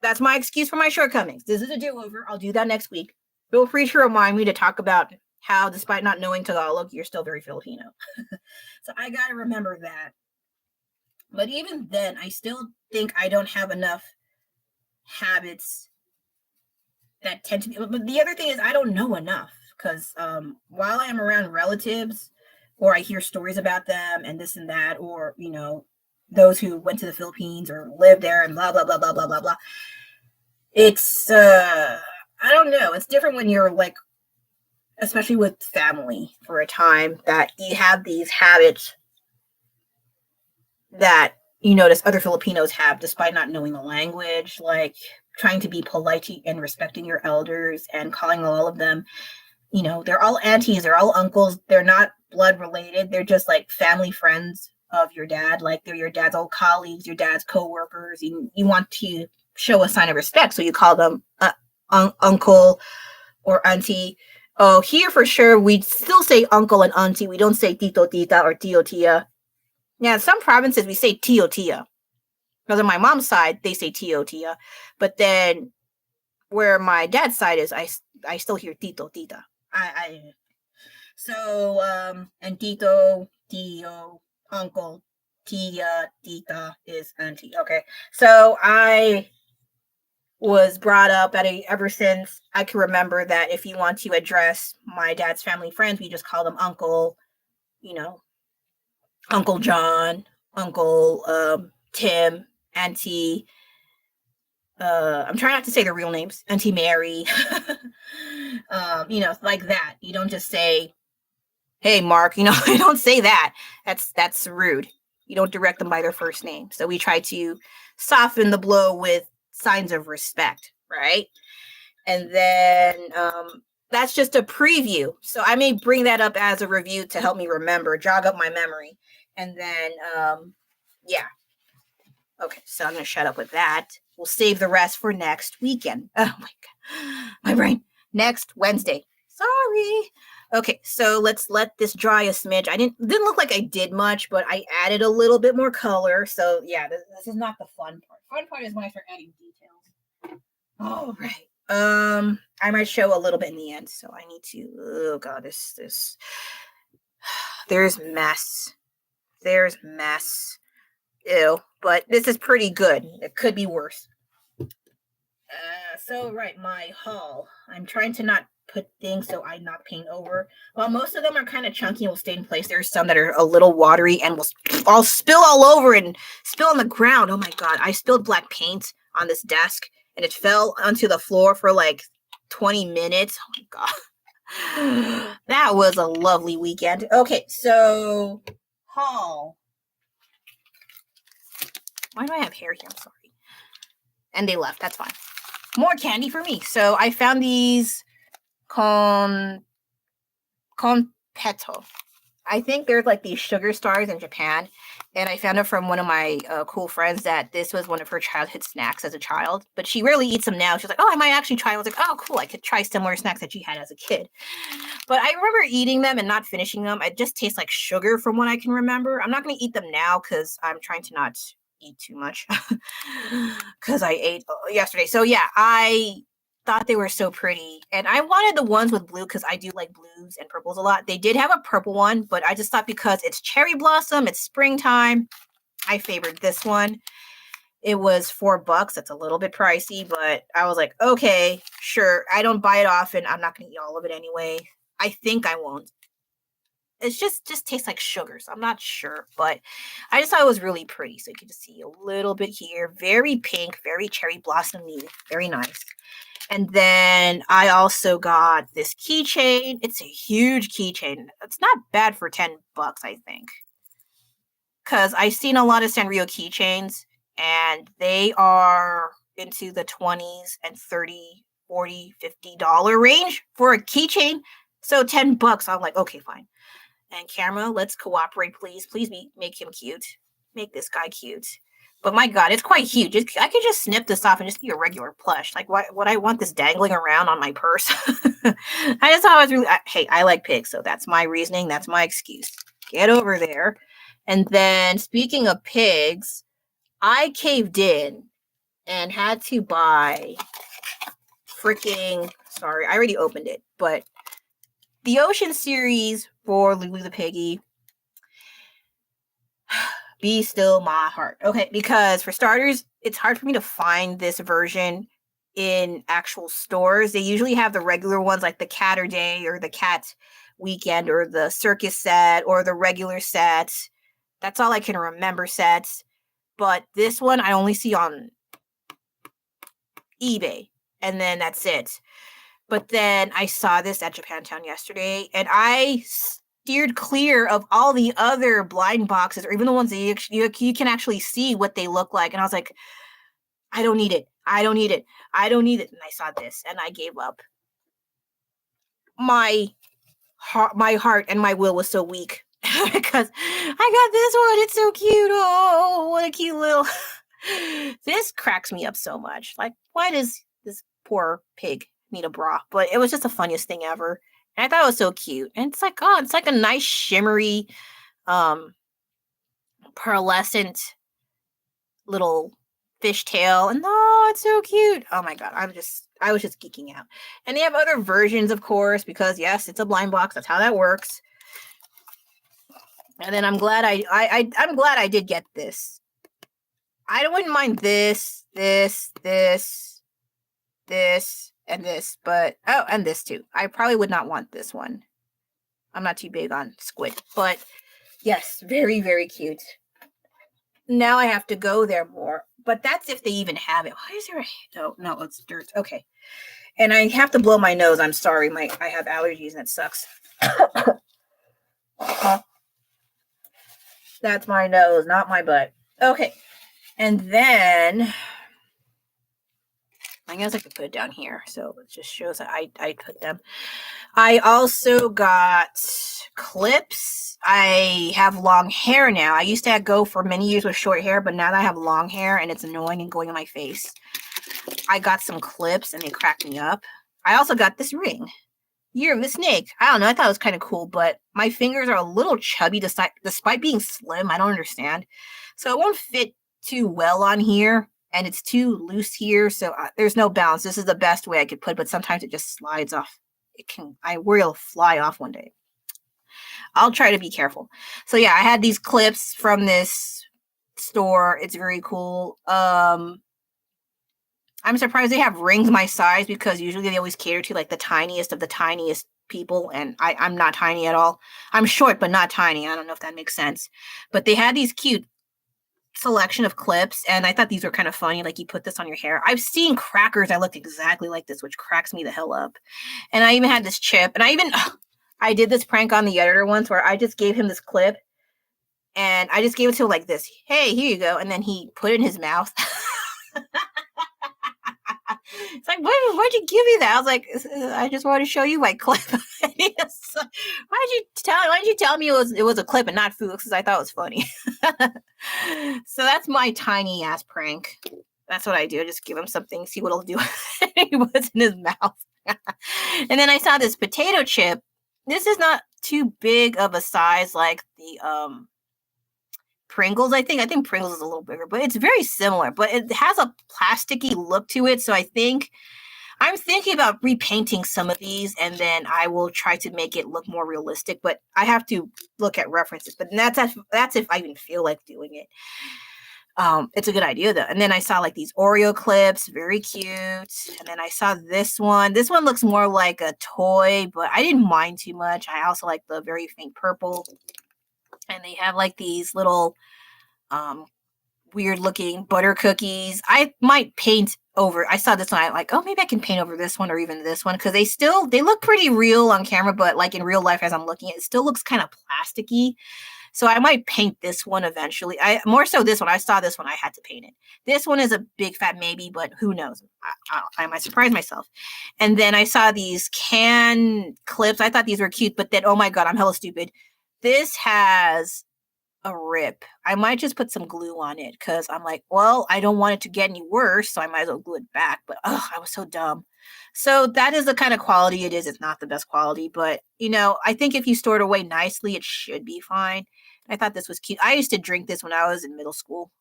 S1: That's my excuse for my shortcomings. This is a do-over. I'll do that next week. Feel free to remind me to talk about how, despite not knowing Tagalog, you're still very Filipino. So I got to remember that. But even then, I still think I don't have enough habits that tend to be. But the other thing is, I don't know enough, because while I am around relatives, or I hear stories about them and this and that, or, those who went to the Philippines or lived there and blah, blah, blah, blah, blah, blah, blah. It's, I don't know. It's different when you're like, especially with family for a time, that you have these habits that you notice other Filipinos have despite not knowing the language, like trying to be polite and respecting your elders and calling all of them, they're all aunties, they're all uncles, they're not blood related, they're just like family friends of your dad, like they're your dad's old colleagues, your dad's co-workers. You want to show a sign of respect, so you call them uncle or auntie. Oh, here for sure we still say uncle and auntie. We don't say tito tita or tio tia. Yeah, in some provinces we say tio tia, because on my mom's side they say tio tia, but then where my dad's side is, I still hear tito tita. And tito, tio, uncle, tia, tita is auntie. Okay, so I was brought up ever since I can remember that if you want to address my dad's family friends, we just call them uncle, Uncle John, Uncle Tim, Auntie. I'm trying not to say the real names, Auntie Mary. Like that. You don't just say, hey, Mark, you don't say that. That's rude. You don't direct them by their first name. So we try to soften the blow with signs of respect, right? And then that's just a preview. So I may bring that up as a review to help me remember, jog up my memory. And then, yeah. Okay, so I'm going to shut up with that. We'll save the rest for next weekend. Oh my God. My brain. Next Wednesday. Sorry. Okay, so let's let this dry a smidge. I didn't look like I did much, but I added a little bit more color. So yeah, this is not the fun part. Fun part is when I start adding details. All right. I might show a little bit in the end, so I need to. Oh god, this. There's mess. There's mess. Ew. But this is pretty good. It could be worse. So right, my haul. I'm trying to not put things so I knock paint over. Well, most of them are kind of chunky and will stay in place. There's some that are a little watery and will all spill all over and spill on the ground. Oh my god, I spilled black paint on this desk and it fell onto the floor for like 20 minutes. Oh my god. That was a lovely weekend. Okay, so haul. Why do I have hair here? I'm sorry. And they left. That's fine. More candy for me. So I found these con petto. I think there's like these sugar stars in Japan. And I found it from one of my cool friends that this was one of her childhood snacks as a child. But she rarely eats them now. She's like, oh, I might actually try. I was like, oh, cool. I could try similar snacks that she had as a kid. But I remember eating them and not finishing them. It just tastes like sugar from what I can remember. I'm not going to eat them now because I'm trying to not eat too much because I ate yesterday. So yeah, I thought they were so pretty and I wanted the ones with blue because I do like blues and purples a lot. They did have a purple one, but I just thought because it's cherry blossom, it's springtime, I favored this one. It was $4. That's a little bit pricey, but I was like, okay, sure. I don't buy it often. I'm not going to eat all of it anyway. I think I won't. It's just tastes like sugar, so I'm not sure, but I just thought it was really pretty. So you can just see a little bit here, very pink, very cherry blossomy, very nice. And then I also got this keychain. It's a huge keychain. It's not bad for $10, I think, because I've seen a lot of Sanrio keychains, and they are into the 20s and 30, 40, $50 range for a keychain. So $10, I'm like, okay, fine. And camera, let's cooperate, please. Please make him cute. Make this guy cute. But my god, it's quite huge. I could just snip this off and just be a regular plush. Like, why would I want this dangling around on my purse? I just thought it was really... hey, I like pigs, so that's my reasoning. That's my excuse. Get over there. And then, speaking of pigs, I caved in and had to buy freaking... Sorry, I already opened it, but the Ocean series for Lulu the Piggy. Be still my heart. Okay, because for starters, it's hard for me to find this version in actual stores. They usually have the regular ones like the Cat or Day or the Cat Weekend or the Circus set or the regular set. That's all I can remember sets. But this one I only see on eBay. And then that's it. But then I saw this at Japantown yesterday, and I steered clear of all the other blind boxes, or even the ones that you can actually see what they look like. And I was like, I don't need it. I don't need it. I don't need it. And I saw this, and I gave up. My heart and my will was so weak because I got this one. It's so cute. Oh, what a cute little... This cracks me up so much. Like, why does this poor pig need a bra? But it was just the funniest thing ever. And I thought it was so cute. And it's like, oh, it's like a nice shimmery, pearlescent little fishtail. And oh, it's so cute. Oh my god, I was just geeking out. And they have other versions, of course, because yes, it's a blind box. That's how that works. And then I'm glad I'm glad I did get this. I wouldn't mind this, and this, but oh, and this too. I probably would not want this one. I'm not too big on squid, but yes, very, very cute. Now I have to go there more, but that's if they even have it. Why is there a... No, it's dirt. Okay. And I have to blow my nose. I'm sorry. I have allergies and it sucks. That's my nose, not my butt. Okay. And then I guess I could put it down here. So it just shows that I put them. I also got clips. I have long hair now. I used to go for many years with short hair, but now that I have long hair and it's annoying and going in my face, I got some clips and they cracked me up. I also got this ring. Year of the Snake. I don't know. I thought it was kind of cool, but my fingers are a little chubby despite being slim. I don't understand. So it won't fit too well on here, and it's too loose here. So there's no balance. This is the best way I could put it, but sometimes it just slides off. I worry it'll fly off one day. I'll try to be careful. So yeah, I had these clips from this store. It's very cool. I'm surprised they have rings my size because usually they always cater to like the tiniest of the tiniest people, and I'm not tiny at all. I'm short but not tiny. I don't know if that makes sense. But they had these cute selection of clips, and I thought these were kind of funny. Like you put this on your hair. I've seen crackers that look exactly like this, which cracks me the hell up. And I even had this chip, and I did this prank on the editor once where I just gave him this clip, and I just gave it to him like this. Hey, here you go. And then he put it in his mouth. It's like, why'd you give me that? I was like, I just wanted to show you my clip. Why'd you tell me it was a clip and not food? Because I thought it was funny. So that's my tiny ass prank. That's what I do. I just give him something, see what he'll do. He puts in his mouth. And then I saw this potato chip. This is not too big of a size like the Pringles, I think Pringles is a little bigger, but it's very similar, but it has a plasticky look to it. So I'm thinking about repainting some of these, and then I will try to make it look more realistic, but I have to look at references, but that's if I even feel like doing it. It's a good idea though. And then I saw like these Oreo clips, very cute. And then I saw this one. This one looks more like a toy, but I didn't mind too much. I also like the very faint purple. And they have like these little weird looking butter cookies. I might paint over. I saw this one. I like, oh, maybe I can paint over this one or even this one because they look pretty real on camera, but like in real life, as I'm looking at it, still looks kind of plasticky. So I might paint this one eventually. More so this one. I saw this one. I had to paint it. This one is a big fat maybe, but who knows? I might surprise myself. And then I saw these can clips. I thought these were cute, but then, oh my God, I'm hella stupid. This has a rip. I might just put some glue on it because I'm like, well, I don't want it to get any worse, so I might as well glue it back. But I was so dumb. So that is the kind of quality it is. It's not the best quality, but I think if you store it away nicely, it should be fine. I thought this was cute. I used to drink this when I was in middle school.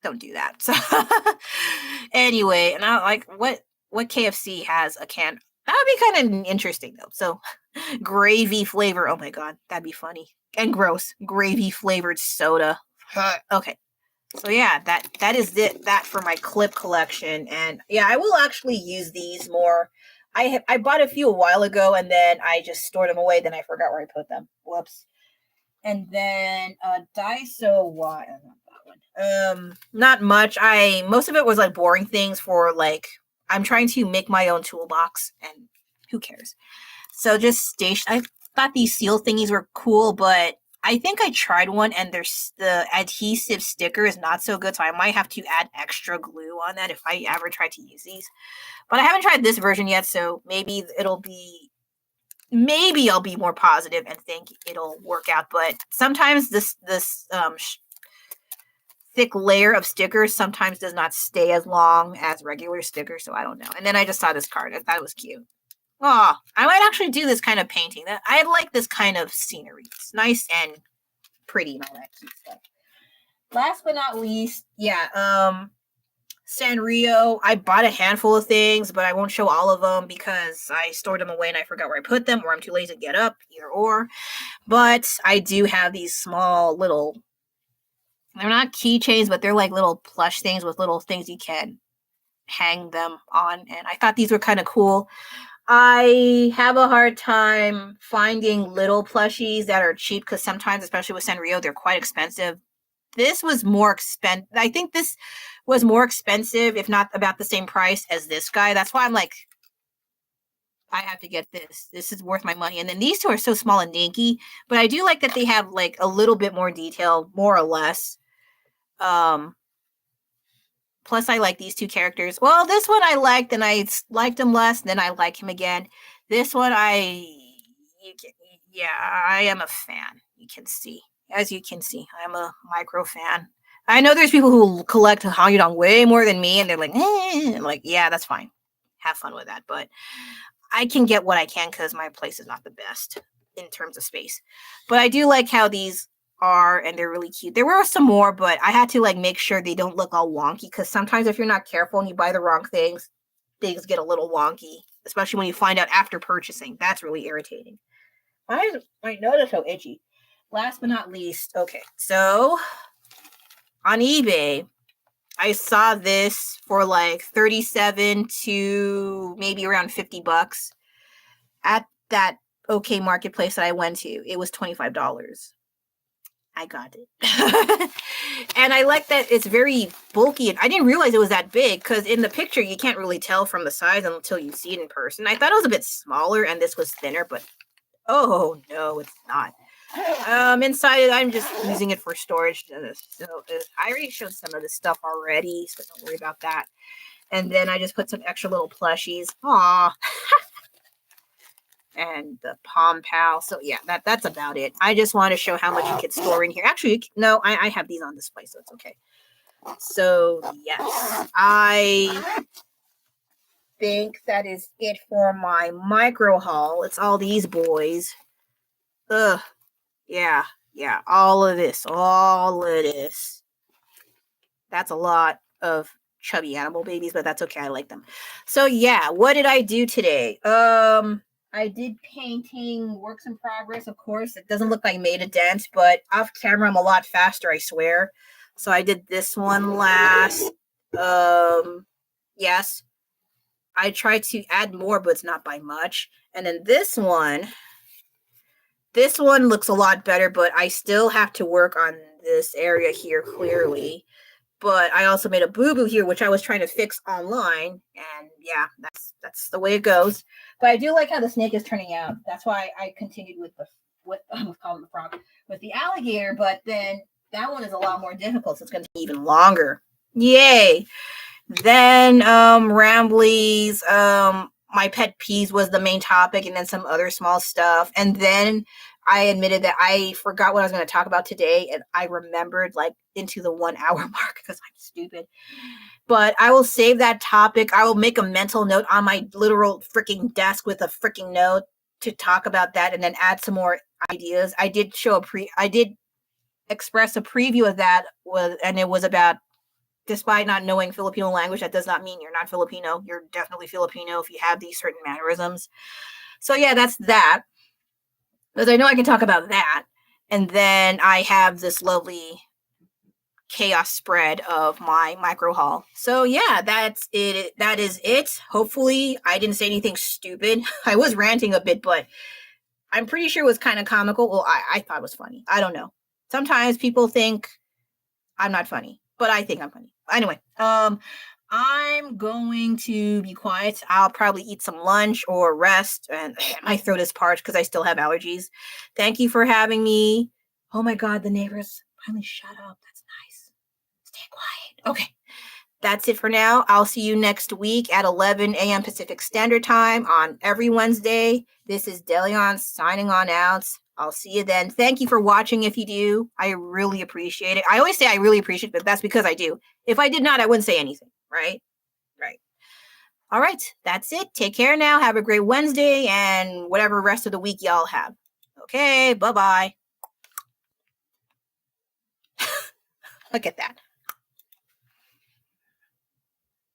S1: Don't do that. So anyway, and I like what KFC has a can. That would be kind of interesting though. So gravy flavor. Oh my God, that'd be funny and gross. Gravy flavored soda. Okay. So yeah, that is it. That for my clip collection, and yeah, I will actually use these more. I bought a few a while ago, and then I just stored them away. Then I forgot where I put them. Whoops. And then Daiso Y. Not much. Most of it was like boring things for like I'm trying to make my own toolbox, and who cares? So just I thought these seal thingies were cool, but I think I tried one and the adhesive sticker is not so good, so I might have to add extra glue on that if I ever try to use these. But I haven't tried this version yet, so maybe I'll be more positive and think it'll work out. But sometimes this thick layer of stickers sometimes does not stay as long as regular stickers, so I don't know. And then I just saw this card. I thought it was cute. Oh, I might actually do this kind of painting. I like this kind of scenery. It's nice and pretty and all that cute stuff. Last but not least, Sanrio. I bought a handful of things, but I won't show all of them because I stored them away and I forgot where I put them, or I'm too lazy to get up, either or. But I do have these small little, they're not keychains, but they're like little plush things with little things you can hang them on. And I thought these were kind of cool. I have a hard time finding little plushies that are cheap because sometimes, especially with Sanrio, they're quite expensive. This was more expensive. I think this was more expensive, if not about the same price as this guy. That's why I'm like, I have to get this. This is worth my money. And then these two are so small and dinky, but I do like that they have like a little bit more detail, more or less. Plus, I like these two characters. Well, this one I liked, and I liked him less, and then I like him again. This one, I am a fan. You can see. As you can see, I'm a micro fan. I know there's people who collect Hangudong way more than me, and they're like, I'm like, yeah, that's fine. Have fun with that. But I can get what I can because my place is not the best in terms of space. But I do like how these are, and they're really cute. There were some more, but I had to like make sure they don't look all wonky, because sometimes if you're not careful and you buy the wrong things get a little wonky, especially when you find out after purchasing. That's really irritating. Why is my nose so itchy? Last but not least, okay, so on eBay, I saw this for like 37 to maybe around $50 at that OK marketplace that I went to. It was $25. I got it. And I like that it's very bulky. And I didn't realize it was that big, because in the picture, you can't really tell from the size until you see it in person. I thought it was a bit smaller and this was thinner, but oh no, it's not. Inside, I'm just using it for storage. So I already showed some of this stuff already, so don't worry about that. And then I just put some extra little plushies. Aww. And the Palm Pal. So yeah, that's about it. I just want to show how much you can store in here. Actually, no, I have these on display, so it's okay. So yes, I think that is it for my micro haul. It's all these boys. Ugh. Yeah, all of this. That's a lot of chubby animal babies, but that's okay. I like them. So yeah, what did I do today? I did painting, works in progress, of course. It doesn't look like I made a dent, but off camera, I'm a lot faster, I swear. So I did this one last. Yes. I tried to add more, but it's not by much. And then this one looks a lot better, but I still have to work on this area here clearly. But I also made a boo-boo here, which I was trying to fix online. And yeah, that's the way it goes. But I do like how the snake is turning out. That's why I continued with I was calling the frog, with the alligator. But then that one is a lot more difficult, so it's going to be even longer. Yay! Then Rambley's my pet peeves was the main topic, and then some other small stuff. And then I admitted that I forgot what I was going to talk about today, and I remembered like into the 1 hour mark because I'm stupid. But I will save that topic. I will make a mental note on my literal freaking desk with a freaking note to talk about that, and then add some more ideas. I did express a preview of that, and it was about, despite not knowing Filipino language, that does not mean you're not Filipino. You're definitely Filipino if you have these certain mannerisms. So yeah, that's that. Because I know I can talk about that. And then I have this lovely chaos spread of my micro haul. So yeah, that's it. That is it. Hopefully I didn't say anything stupid. I was ranting a bit, but I'm pretty sure it was kind of comical. Well, I thought it was funny. I don't know. Sometimes people think I'm not funny, but I think I'm funny. Anyway, I'm going to be quiet. I'll probably eat some lunch or rest, and my throat is parched because I still have allergies. Thank you for having me. Oh my God, the neighbors finally shut up. That's nice. Stay quiet. Okay, that's it for now. I'll see you next week at 11 a.m. Pacific Standard Time on every Wednesday. This is Delion signing on out. I'll see you then. Thank you for watching if you do. I really appreciate it. I always say I really appreciate it, but that's because I do. If I did not, I wouldn't say anything, right? Right. All right. That's it. Take care now. Have a great Wednesday and whatever rest of the week y'all have. Okay. Bye-bye. Look at that.